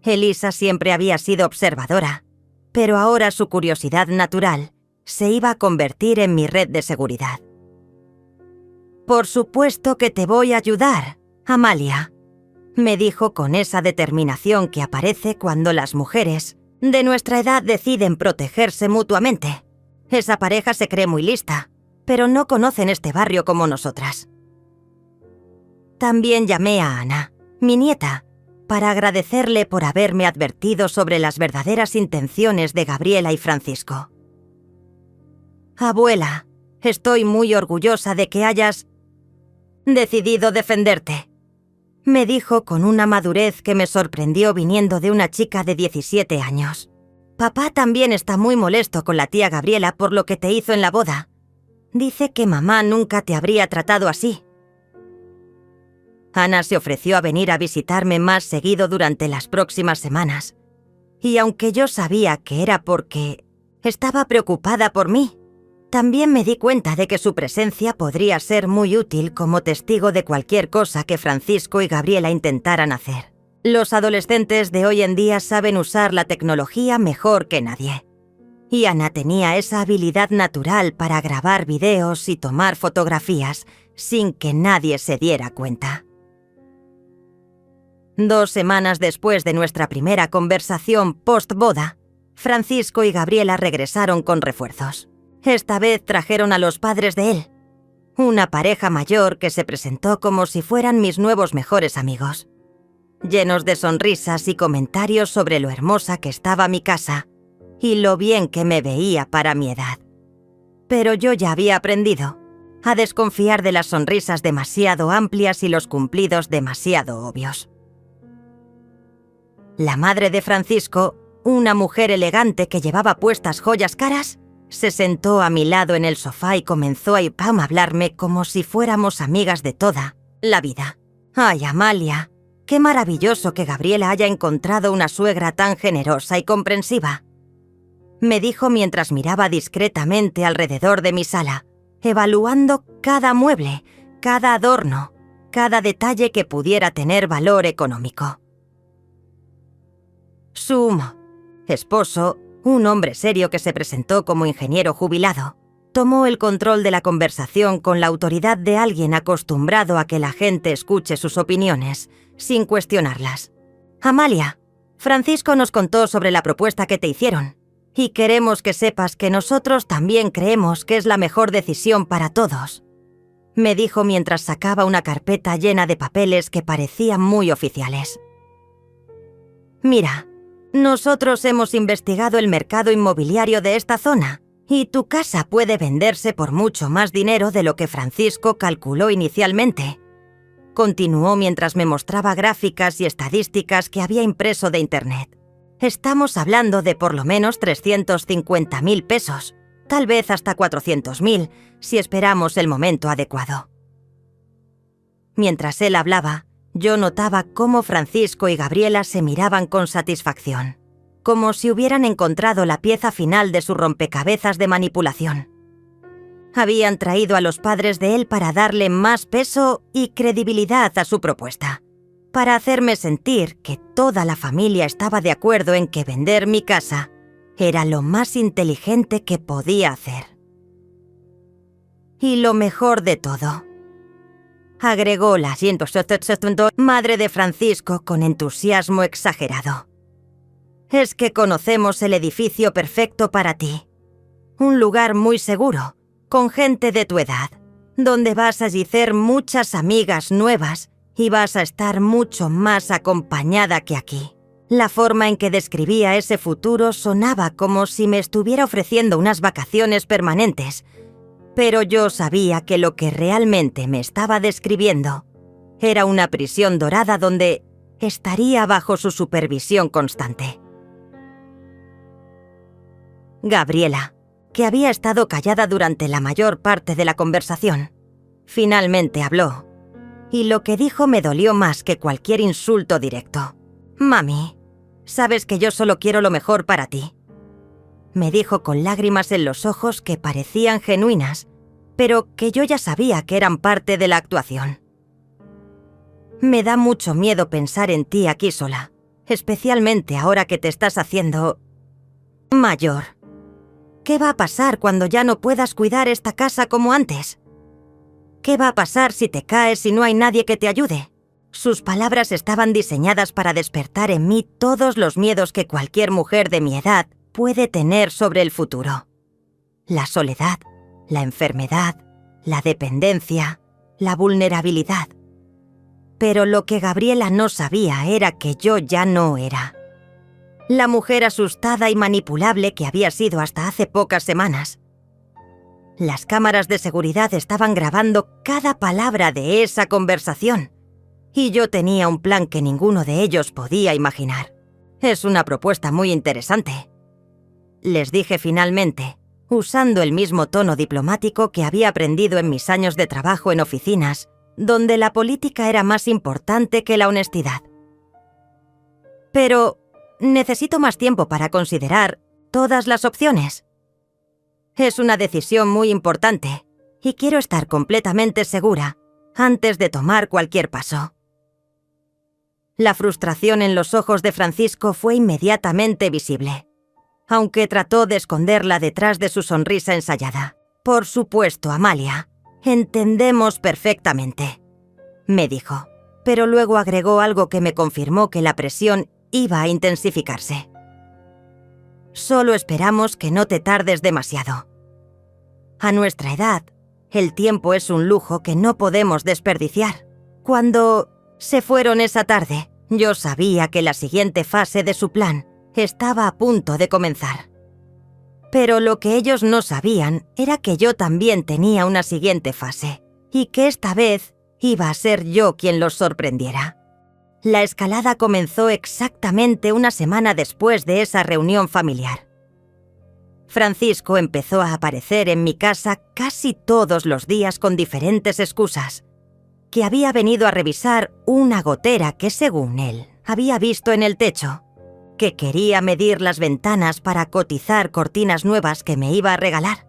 A: Elisa siempre había sido observadora, pero ahora su curiosidad natural se iba a convertir en mi red de seguridad. «Por supuesto que te voy a ayudar, Amalia», me dijo con esa determinación que aparece cuando las mujeres de nuestra edad deciden protegerse mutuamente. Esa pareja se cree muy lista, pero no conocen este barrio como nosotras. También llamé a Ana, mi nieta, para agradecerle por haberme advertido sobre las verdaderas intenciones de Gabriela y Francisco. «Abuela, estoy muy orgullosa de que hayas decidido defenderte», me dijo con una madurez que me sorprendió viniendo de una chica de 17 años. «Papá también está muy molesto con la tía Gabriela por lo que te hizo en la boda. Dice que mamá nunca te habría tratado así». Ana se ofreció a venir a visitarme más seguido durante las próximas semanas, y aunque yo sabía que era porque estaba preocupada por mí, también me di cuenta de que su presencia podría ser muy útil como testigo de cualquier cosa que Francisco y Gabriela intentaran hacer. Los adolescentes de hoy en día saben usar la tecnología mejor que nadie, y Ana tenía esa habilidad natural para grabar videos y tomar fotografías sin que nadie se diera cuenta. 2 semanas después de nuestra primera conversación post-boda, Francisco y Gabriela regresaron con refuerzos. Esta vez trajeron a los padres de él, una pareja mayor que se presentó como si fueran mis nuevos mejores amigos, llenos de sonrisas y comentarios sobre lo hermosa que estaba mi casa y lo bien que me veía para mi edad. Pero yo ya había aprendido a desconfiar de las sonrisas demasiado amplias y los cumplidos demasiado obvios. La madre de Francisco, una mujer elegante que llevaba puestas joyas caras, se sentó a mi lado en el sofá y comenzó a hablarme como si fuéramos amigas de toda la vida. «Ay, Amalia, qué maravilloso que Gabriela haya encontrado una suegra tan generosa y comprensiva», me dijo mientras miraba discretamente alrededor de mi sala, evaluando cada mueble, cada adorno, cada detalle que pudiera tener valor económico. Su esposo, un hombre serio que se presentó como ingeniero jubilado, tomó el control de la conversación con la autoridad de alguien acostumbrado a que la gente escuche sus opiniones, sin cuestionarlas. «Amalia, Francisco nos contó sobre la propuesta que te hicieron, y queremos que sepas que nosotros también creemos que es la mejor decisión para todos», me dijo mientras sacaba una carpeta llena de papeles que parecían muy oficiales. «Mira, nosotros hemos investigado el mercado inmobiliario de esta zona y tu casa puede venderse por mucho más dinero de lo que Francisco calculó inicialmente», continuó mientras me mostraba gráficas y estadísticas que había impreso de internet. «Estamos hablando de por lo menos 350.000 pesos, tal vez hasta 400.000 si esperamos el momento adecuado». Mientras él hablaba, yo notaba cómo Francisco y Gabriela se miraban con satisfacción, como si hubieran encontrado la pieza final de su rompecabezas de manipulación. Habían traído a los padres de él para darle más peso y credibilidad a su propuesta, para hacerme sentir que toda la familia estaba de acuerdo en que vender mi casa era lo más inteligente que podía hacer. Y lo mejor de todo, agregó la madre de Francisco con entusiasmo exagerado, «es que conocemos el edificio perfecto para ti. Un lugar muy seguro, con gente de tu edad, donde vas a hacer muchas amigas nuevas y vas a estar mucho más acompañada que aquí». La forma en que describía ese futuro sonaba como si me estuviera ofreciendo unas vacaciones permanentes, pero yo sabía que lo que realmente me estaba describiendo era una prisión dorada donde estaría bajo su supervisión constante. Gabriela, que había estado callada durante la mayor parte de la conversación, finalmente habló, y lo que dijo me dolió más que cualquier insulto directo. «Mami, sabes que yo solo quiero lo mejor para ti», me dijo con lágrimas en los ojos que parecían genuinas, pero que yo ya sabía que eran parte de la actuación. Me da mucho miedo pensar en ti aquí sola, especialmente ahora que te estás haciendo mayor. ¿Qué va a pasar cuando ya no puedas cuidar esta casa como antes? ¿Qué va a pasar si te caes y no hay nadie que te ayude? Sus palabras estaban diseñadas para despertar en mí todos los miedos que cualquier mujer de mi edad puede tener sobre el futuro. La soledad, la enfermedad, la dependencia, la vulnerabilidad. Pero lo que Gabriela no sabía era que yo ya no era la mujer asustada y manipulable que había sido hasta hace pocas semanas. Las cámaras de seguridad estaban grabando cada palabra de esa conversación, y yo tenía un plan que ninguno de ellos podía imaginar. Es una propuesta muy interesante, les dije finalmente, usando el mismo tono diplomático que había aprendido en mis años de trabajo en oficinas, donde la política era más importante que la honestidad. Pero necesito más tiempo para considerar todas las opciones. Es una decisión muy importante y quiero estar completamente segura antes de tomar cualquier paso. La frustración en los ojos de Francisco fue inmediatamente visible, aunque trató de esconderla detrás de su sonrisa ensayada. Por supuesto, Amalia, entendemos perfectamente, me dijo, pero luego agregó algo que me confirmó que la presión iba a intensificarse. Solo esperamos que no te tardes demasiado. A nuestra edad, el tiempo es un lujo que no podemos desperdiciar. Cuando se fueron esa tarde, yo sabía que la siguiente fase de su plan estaba a punto de comenzar. Pero lo que ellos no sabían era que yo también tenía una siguiente fase, y que esta vez iba a ser yo quien los sorprendiera. La escalada comenzó exactamente una semana después de esa reunión familiar. Francisco empezó a aparecer en mi casa casi todos los días con diferentes excusas. Que había venido a revisar una gotera que, según él, había visto en el techo. Que quería medir las ventanas para cotizar cortinas nuevas que me iba a regalar.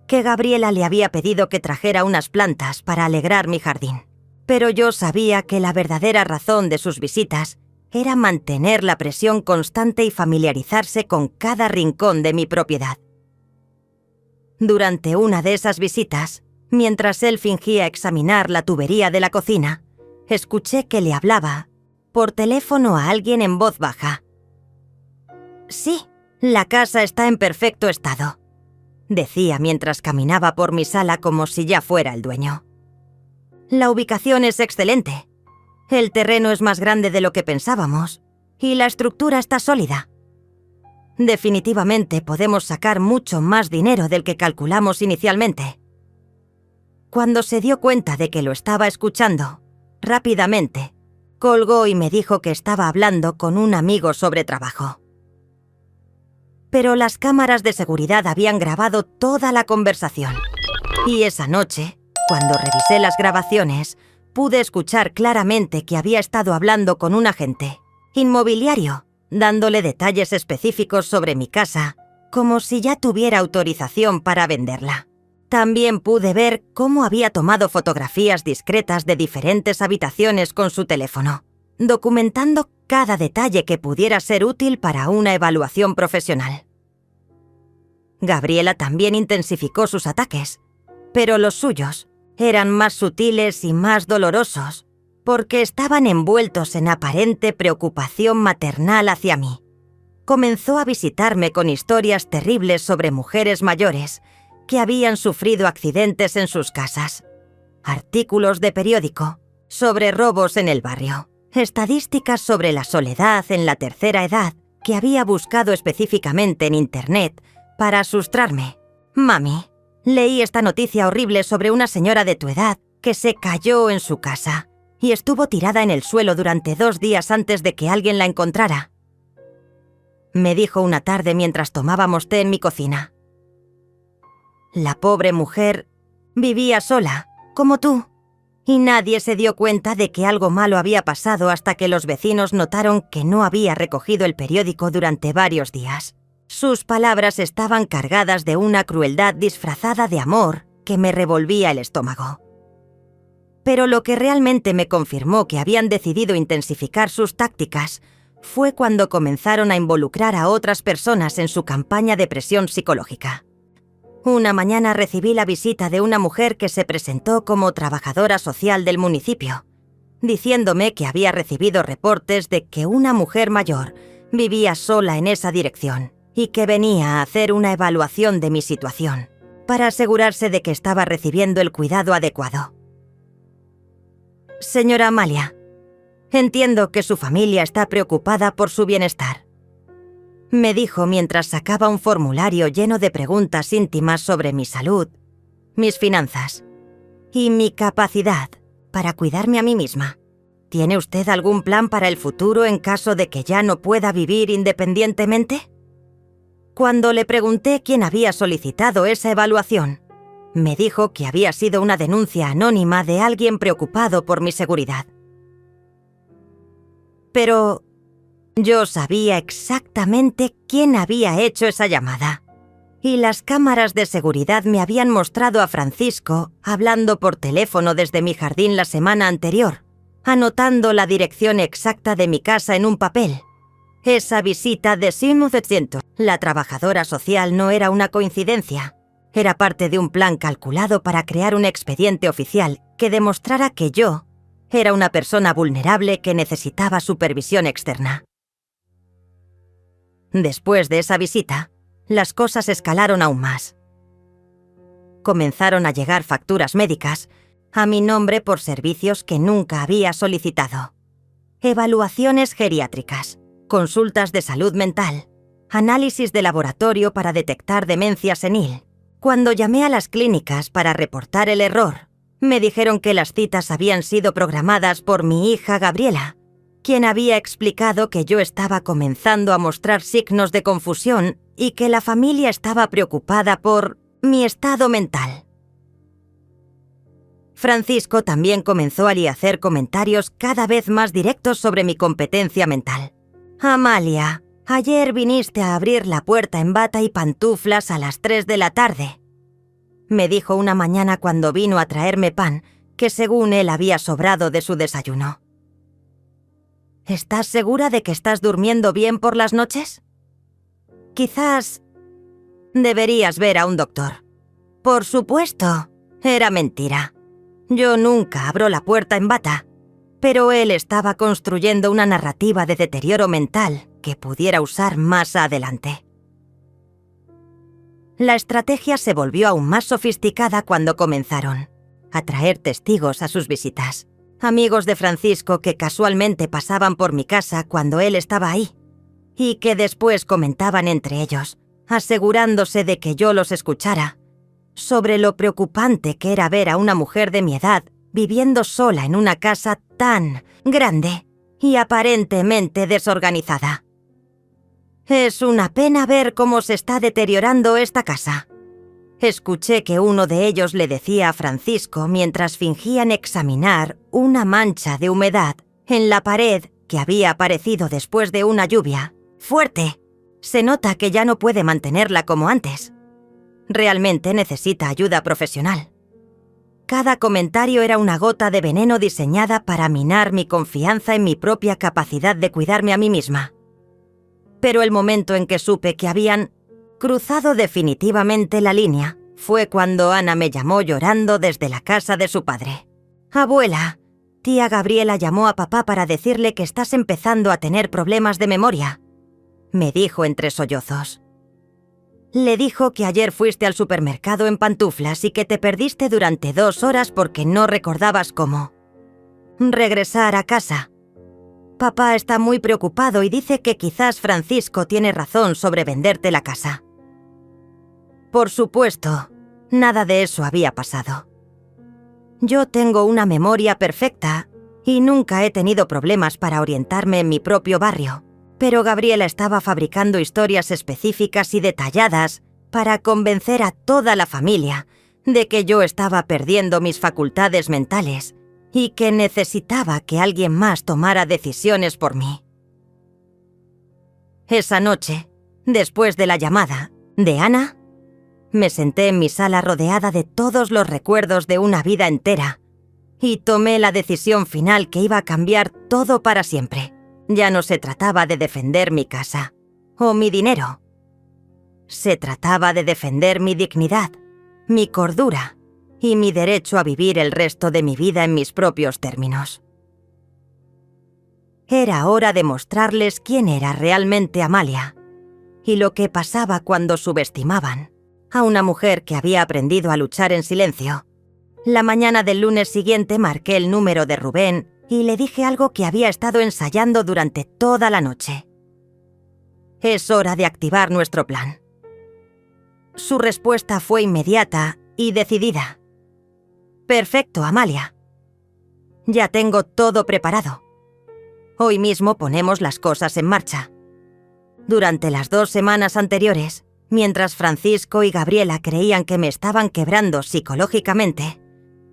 A: Que Gabriela le había pedido que trajera unas plantas para alegrar mi jardín. Pero yo sabía que la verdadera razón de sus visitas era mantener la presión constante y familiarizarse con cada rincón de mi propiedad. Durante una de esas visitas, mientras él fingía examinar la tubería de la cocina, escuché que le hablaba por teléfono a alguien en voz baja. «Sí, la casa está en perfecto estado», decía mientras caminaba por mi sala como si ya fuera el dueño. «La ubicación es excelente. El terreno es más grande de lo que pensábamos y la estructura está sólida. Definitivamente podemos sacar mucho más dinero del que calculamos inicialmente». Cuando se dio cuenta de que lo estaba escuchando, rápidamente, colgó y me dijo que estaba hablando con un amigo sobre trabajo. Pero las cámaras de seguridad habían grabado toda la conversación. Y esa noche, cuando revisé las grabaciones, pude escuchar claramente que había estado hablando con un agente inmobiliario, dándole detalles específicos sobre mi casa, como si ya tuviera autorización para venderla. También pude ver cómo había tomado fotografías discretas de diferentes habitaciones con su teléfono, documentando cada detalle que pudiera ser útil para una evaluación profesional. Gabriela también intensificó sus ataques, pero los suyos eran más sutiles y más dolorosos, porque estaban envueltos en aparente preocupación maternal hacia mí. Comenzó a visitarme con historias terribles sobre mujeres mayores que habían sufrido accidentes en sus casas, artículos de periódico sobre robos en el barrio, estadísticas sobre la soledad en la tercera edad que había buscado específicamente en Internet para asustarme. «Mami, leí esta noticia horrible sobre una señora de tu edad que se cayó en su casa y estuvo tirada en el suelo durante 2 días antes de que alguien la encontrara», me dijo una tarde mientras tomábamos té en mi cocina. La pobre mujer vivía sola, como tú, y nadie se dio cuenta de que algo malo había pasado hasta que los vecinos notaron que no había recogido el periódico durante varios días. Sus palabras estaban cargadas de una crueldad disfrazada de amor que me revolvía el estómago. Pero lo que realmente me confirmó que habían decidido intensificar sus tácticas fue cuando comenzaron a involucrar a otras personas en su campaña de presión psicológica. Una mañana recibí la visita de una mujer que se presentó como trabajadora social del municipio, diciéndome que había recibido reportes de que una mujer mayor vivía sola en esa dirección y que venía a hacer una evaluación de mi situación para asegurarse de que estaba recibiendo el cuidado adecuado. Señora Amalia, entiendo que su familia está preocupada por su bienestar, me dijo mientras sacaba un formulario lleno de preguntas íntimas sobre mi salud, mis finanzas y mi capacidad para cuidarme a mí misma. ¿Tiene usted algún plan para el futuro en caso de que ya no pueda vivir independientemente? Cuando le pregunté quién había solicitado esa evaluación, me dijo que había sido una denuncia anónima de alguien preocupado por mi seguridad. Pero yo sabía exactamente quién había hecho esa llamada, y las cámaras de seguridad me habían mostrado a Francisco hablando por teléfono desde mi jardín la semana anterior, anotando la dirección exacta de mi casa en un papel. Esa visita de Simon-Zetziento, la trabajadora social, no era una coincidencia. Era parte de un plan calculado para crear un expediente oficial que demostrara que yo era una persona vulnerable que necesitaba supervisión externa. Después de esa visita, las cosas escalaron aún más. Comenzaron a llegar facturas médicas a mi nombre por servicios que nunca había solicitado. Evaluaciones geriátricas, consultas de salud mental, análisis de laboratorio para detectar demencia senil. Cuando llamé a las clínicas para reportar el error, me dijeron que las citas habían sido programadas por mi hija Gabriela, quien había explicado que yo estaba comenzando a mostrar signos de confusión y que la familia estaba preocupada por mi estado mental. Francisco también comenzó a hacer comentarios cada vez más directos sobre mi competencia mental. «Amalia, ayer viniste a abrir la puerta en bata y pantuflas a las 3 de la tarde», me dijo una mañana cuando vino a traerme pan que según él había sobrado de su desayuno. «¿Estás segura de que estás durmiendo bien por las noches? Quizás deberías ver a un doctor». Por supuesto, era mentira. Yo nunca abro la puerta en bata, pero él estaba construyendo una narrativa de deterioro mental que pudiera usar más adelante. La estrategia se volvió aún más sofisticada cuando comenzaron a traer testigos a sus visitas. Amigos de Francisco que casualmente pasaban por mi casa cuando él estaba ahí y que después comentaban entre ellos, asegurándose de que yo los escuchara, sobre lo preocupante que era ver a una mujer de mi edad viviendo sola en una casa tan grande y aparentemente desorganizada. «Es una pena ver cómo se está deteriorando esta casa», escuché que uno de ellos le decía a Francisco mientras fingían examinar una mancha de humedad en la pared que había aparecido después de una lluvia fuerte. «Se nota que ya no puede mantenerla como antes. Realmente necesita ayuda profesional». Cada comentario era una gota de veneno diseñada para minar mi confianza en mi propia capacidad de cuidarme a mí misma. Pero el momento en que supe que habían cruzado definitivamente la línea fue cuando Ana me llamó llorando desde la casa de su padre. «Abuela, tía Gabriela llamó a papá para decirle que estás empezando a tener problemas de memoria», me dijo entre sollozos. «Le dijo que ayer fuiste al supermercado en pantuflas y que te perdiste durante 2 horas porque no recordabas cómo regresar a casa. Papá está muy preocupado y dice que quizás Francisco tiene razón sobre venderte la casa». Por supuesto, nada de eso había pasado. Yo tengo una memoria perfecta y nunca he tenido problemas para orientarme en mi propio barrio. Pero Gabriela estaba fabricando historias específicas y detalladas para convencer a toda la familia de que yo estaba perdiendo mis facultades mentales y que necesitaba que alguien más tomara decisiones por mí. Esa noche, Después de la llamada de Ana, me senté en mi sala rodeada de todos los recuerdos de una vida entera y tomé la decisión final que iba a cambiar todo para siempre. Ya no se trataba de defender mi casa o mi dinero. Se trataba de defender mi dignidad, mi cordura y mi derecho a vivir el resto de mi vida en mis propios términos. Era hora de mostrarles quién era realmente Amalia y lo que pasaba cuando subestimaban a una mujer que había aprendido a luchar en silencio. La mañana del lunes siguiente marqué el número de Rubén y le dije algo que había estado ensayando durante toda la noche. Es hora de activar nuestro plan. Su respuesta fue inmediata y decidida. Perfecto, Amalia. Ya tengo todo preparado. Hoy mismo ponemos las cosas en marcha. Durante las 2 semanas anteriores, mientras Francisco y Gabriela creían que me estaban quebrando psicológicamente,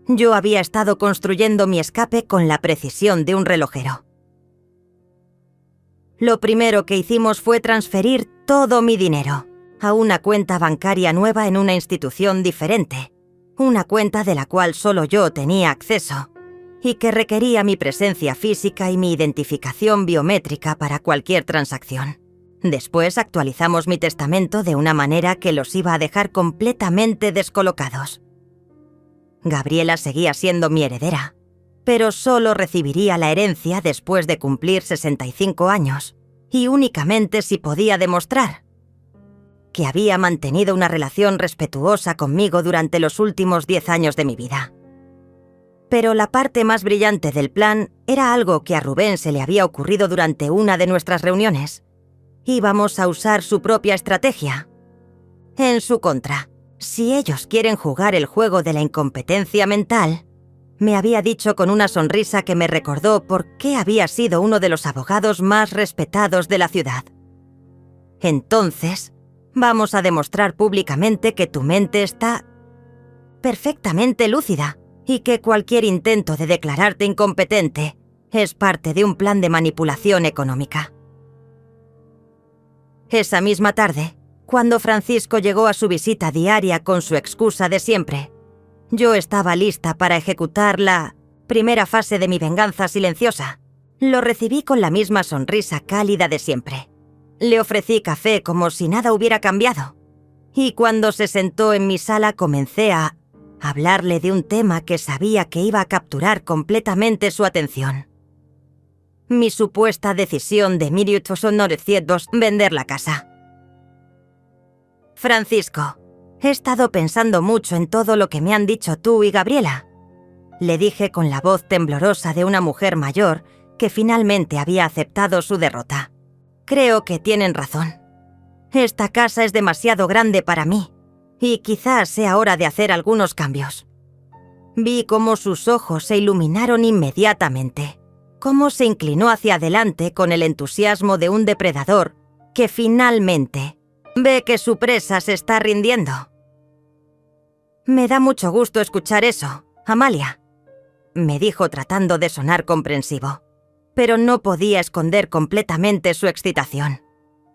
A: yo había estado construyendo mi escape con la precisión de un relojero. Lo primero que hicimos fue transferir todo mi dinero a una cuenta bancaria nueva en una institución diferente, una cuenta de la cual solo yo tenía acceso y que requería mi presencia física y mi identificación biométrica para cualquier transacción. Después actualizamos mi testamento de una manera que los iba a dejar completamente descolocados. Gabriela seguía siendo mi heredera, pero solo recibiría la herencia después de cumplir 65 años, y únicamente si podía demostrar que había mantenido una relación respetuosa conmigo durante los últimos 10 años de mi vida. Pero la parte más brillante del plan era algo que a Rubén se le había ocurrido durante una de nuestras reuniones. Íbamos a usar su propia estrategia en su contra. Si ellos quieren jugar el juego de la incompetencia mental, me había dicho con una sonrisa que me recordó por qué había sido uno de los abogados más respetados de la ciudad. Entonces, vamos a demostrar públicamente que tu mente está perfectamente lúcida y que cualquier intento de declararte incompetente es parte de un plan de manipulación económica. Esa misma tarde, cuando Francisco llegó a su visita diaria con su excusa de siempre, yo estaba lista para ejecutar la primera fase de mi venganza silenciosa. Lo recibí con la misma sonrisa cálida de siempre. Le ofrecí café como si nada hubiera cambiado. Y cuando se sentó en mi sala comencé a hablarle de un tema que sabía que iba a capturar completamente su atención. Mi supuesta decisión de vender la casa. Francisco, he estado pensando mucho en todo lo que me han dicho tú y Gabriela, le dije con la voz temblorosa de una mujer mayor que finalmente había aceptado su derrota. Creo que tienen razón. Esta casa es demasiado grande para mí y quizás sea hora de hacer algunos cambios. Vi cómo sus ojos se iluminaron inmediatamente, cómo se inclinó hacia adelante con el entusiasmo de un depredador que finalmente ve que su presa se está rindiendo. Me da mucho gusto escuchar eso, Amalia, me dijo tratando de sonar comprensivo, pero no podía esconder completamente su excitación.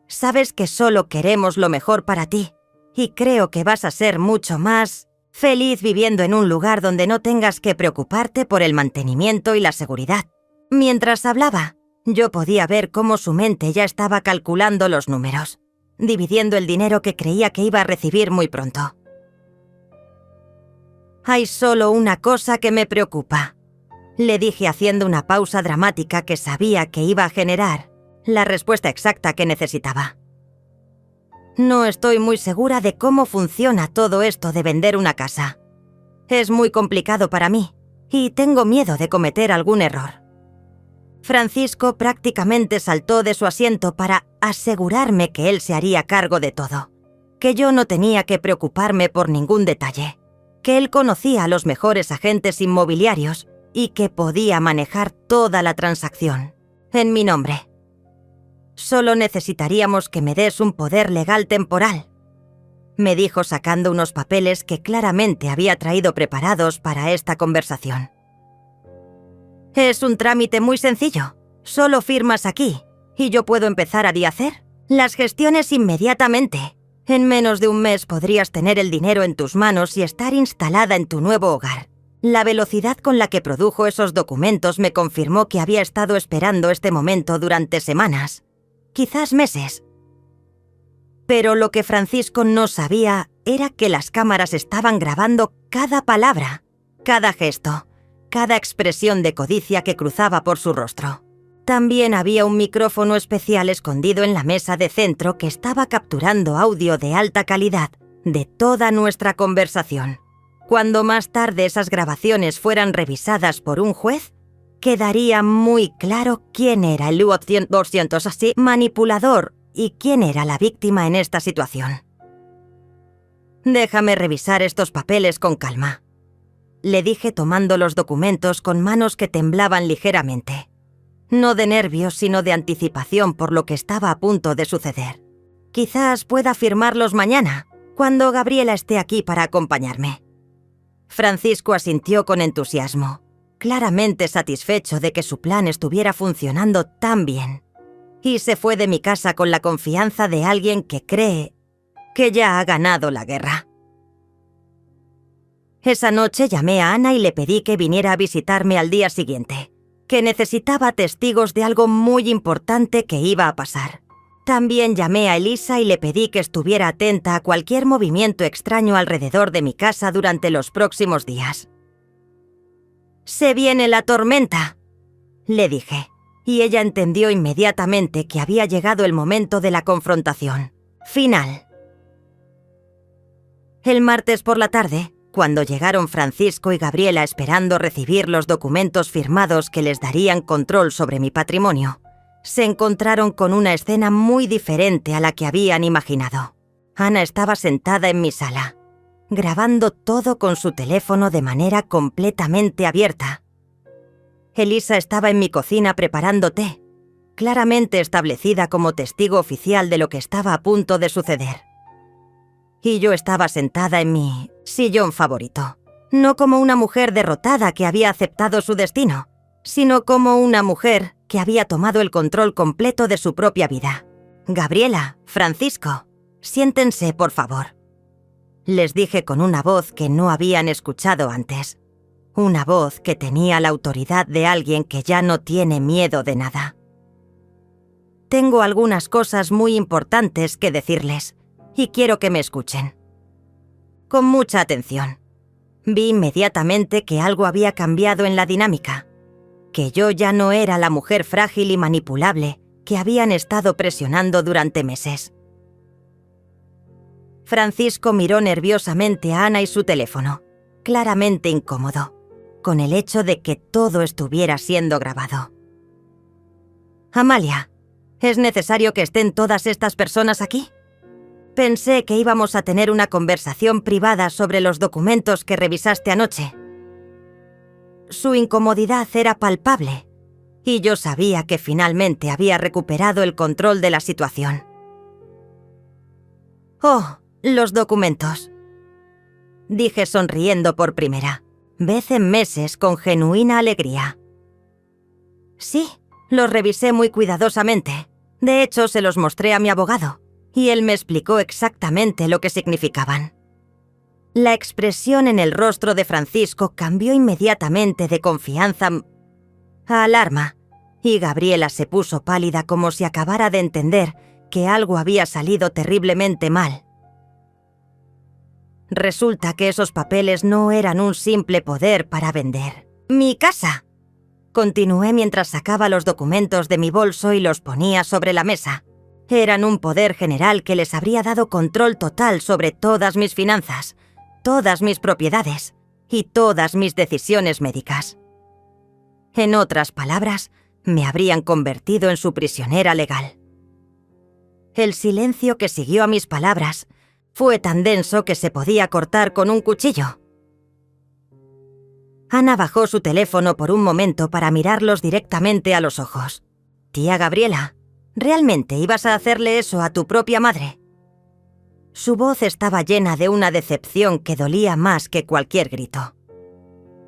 A: Sabes que solo queremos lo mejor para ti y creo que vas a ser mucho más feliz viviendo en un lugar donde no tengas que preocuparte por el mantenimiento y la seguridad. Mientras hablaba, yo podía ver cómo su mente ya estaba calculando los números, dividiendo el dinero que creía que iba a recibir muy pronto. Hay solo una cosa que me preocupa, le dije haciendo una pausa dramática que sabía que iba a generar la respuesta exacta que necesitaba. No estoy muy segura de cómo funciona todo esto de vender una casa. Es muy complicado para mí y tengo miedo de cometer algún error. Francisco prácticamente saltó de su asiento para asegurarme que él se haría cargo de todo, que yo no tenía que preocuparme por ningún detalle, que él conocía a los mejores agentes inmobiliarios y que podía manejar toda la transacción en mi nombre. Solo necesitaríamos que me des un poder legal temporal, me dijo sacando unos papeles que claramente había traído preparados para esta conversación. Es un trámite muy sencillo. Solo firmas aquí y yo puedo empezar a hacer Las gestiones inmediatamente. En menos de un mes podrías tener el dinero en tus manos y estar instalada en tu nuevo hogar. La velocidad con la que produjo esos documentos me confirmó que había estado esperando este momento durante semanas, quizás meses. Pero lo que Francisco no sabía era que las cámaras estaban grabando cada palabra, cada gesto, cada expresión de codicia que cruzaba por su rostro. También había un micrófono especial escondido en la mesa de centro que estaba capturando audio de alta calidad de toda nuestra conversación. Cuando más tarde esas grabaciones fueran revisadas por un juez, quedaría muy claro quién era el U-200 así manipulador y quién era la víctima en esta situación. «Déjame revisar estos papeles con calma», le dije tomando los documentos con manos que temblaban ligeramente. No de nervios, sino de anticipación por lo que estaba a punto de suceder. «Quizás pueda firmarlos mañana, cuando Gabriela esté aquí para acompañarme». Francisco asintió con entusiasmo, claramente satisfecho de que su plan estuviera funcionando tan bien, y se fue de mi casa con la confianza de alguien que cree que ya ha ganado la guerra. Esa noche llamé a Ana y le pedí que viniera a visitarme al día siguiente, que necesitaba testigos de algo muy importante que iba a pasar. También llamé a Elisa y le pedí que estuviera atenta a cualquier movimiento extraño alrededor de mi casa durante los próximos días. «Se viene la tormenta», le dije, y ella entendió inmediatamente que había llegado el momento de la confrontación final. El martes por la tarde, cuando llegaron Francisco y Gabriela esperando recibir los documentos firmados que les darían control sobre mi patrimonio, se encontraron con una escena muy diferente a la que habían imaginado. Ana estaba sentada en mi sala, grabando todo con su teléfono de manera completamente abierta. Elisa estaba en mi cocina preparando té, claramente establecida como testigo oficial de lo que estaba a punto de suceder. Y yo estaba sentada en mi sillón favorito, no como una mujer derrotada que había aceptado su destino, sino como una mujer que había tomado el control completo de su propia vida. «Gabriela, Francisco, siéntense, por favor», les dije con una voz que no habían escuchado antes. Una voz que tenía la autoridad de alguien que ya no tiene miedo de nada. «Tengo algunas cosas muy importantes que decirles, y quiero que me escuchen. Con mucha atención. Vi inmediatamente que algo había cambiado en la dinámica, que yo ya no era la mujer frágil y manipulable que habían estado presionando durante meses». Francisco miró nerviosamente a Ana y su teléfono, claramente incómodo, con el hecho de que todo estuviera siendo grabado. «Amalia, ¿es necesario que estén todas estas personas aquí? Pensé que íbamos a tener una conversación privada sobre los documentos que revisaste anoche». Su incomodidad era palpable, y yo sabía que finalmente había recuperado el control de la situación. «Oh, los documentos», dije sonriendo por primera vez en meses con genuina alegría. «Sí, los revisé muy cuidadosamente. De hecho, se los mostré a mi abogado, y él me explicó exactamente lo que significaban». La expresión en el rostro de Francisco cambió inmediatamente de confianza a alarma, y Gabriela se puso pálida como si acabara de entender que algo había salido terriblemente mal. Resulta que esos papeles no eran un simple poder para vender mi casa. Continué mientras sacaba los documentos de mi bolso y los ponía sobre la mesa. Eran un poder general que les habría dado control total sobre todas mis finanzas, todas mis propiedades y todas mis decisiones médicas. En otras palabras, me habrían convertido en su prisionera legal. El silencio que siguió a mis palabras fue tan denso que se podía cortar con un cuchillo. Ana bajó su teléfono por un momento para mirarlos directamente a los ojos. «Tía Gabriela, ¿realmente ibas a hacerle eso a tu propia madre?». Su voz estaba llena de una decepción que dolía más que cualquier grito.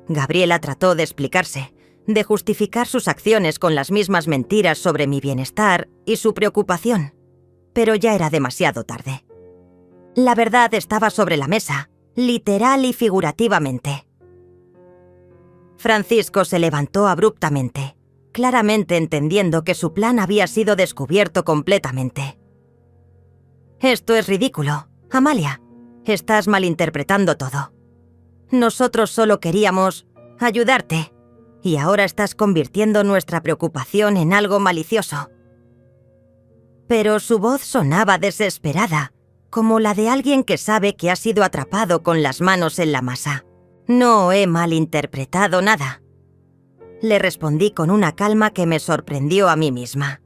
A: Gabriela trató de explicarse, de justificar sus acciones con las mismas mentiras sobre mi bienestar y su preocupación. pero ya era demasiado tarde. La verdad estaba sobre la mesa, literal y figurativamente. Francisco se levantó abruptamente, claramente entendiendo que su plan había sido descubierto completamente. «Esto es ridículo, Amalia. Estás malinterpretando todo. Nosotros solo queríamos ayudarte, y ahora estás convirtiendo nuestra preocupación en algo malicioso». Pero su voz sonaba desesperada, como la de alguien que sabe que ha sido atrapado con las manos en la masa. «No he malinterpretado nada», le respondí con una calma que me sorprendió a mí misma.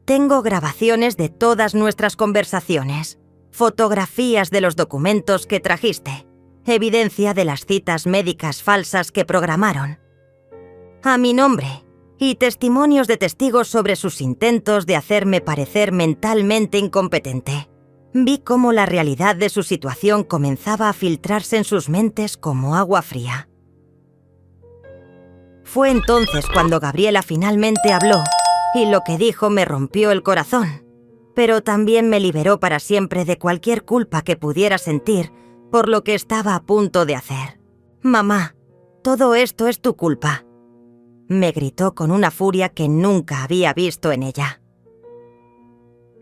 A: «Tengo grabaciones de todas nuestras conversaciones, fotografías de los documentos que trajiste, evidencia de las citas médicas falsas que programaron, a mi nombre, y testimonios de testigos sobre sus intentos de hacerme parecer mentalmente incompetente». Vi cómo la realidad de su situación comenzaba a filtrarse en sus mentes como agua fría. Fue entonces cuando Gabriela finalmente habló, y lo que dijo me rompió el corazón, pero también me liberó para siempre de cualquier culpa que pudiera sentir por lo que estaba a punto de hacer. «Mamá, todo esto es tu culpa», me gritó con una furia que nunca había visto en ella.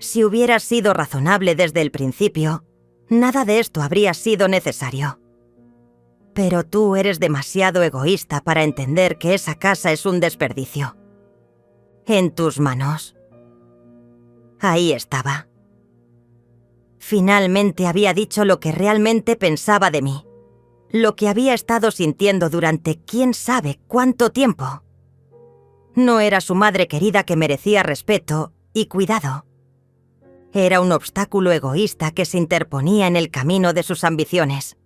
A: Si hubieras sido razonable desde el principio, nada de esto habría sido necesario. Pero tú eres demasiado egoísta para entender que esa casa es un desperdicio. En tus manos. Ahí estaba. Finalmente había dicho lo que realmente pensaba de mí, lo que había estado sintiendo durante quién sabe cuánto tiempo. No era su madre querida que merecía respeto y cuidado. Era un obstáculo egoísta que se interponía en el camino de sus ambiciones.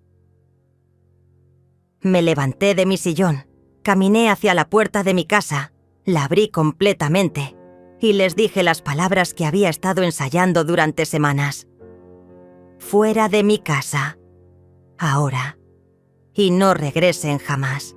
A: Me levanté de mi sillón, caminé hacia la puerta de mi casa, la abrí completamente y les dije las palabras que había estado ensayando durante semanas. «Fuera de mi casa, ahora, y no regresen jamás».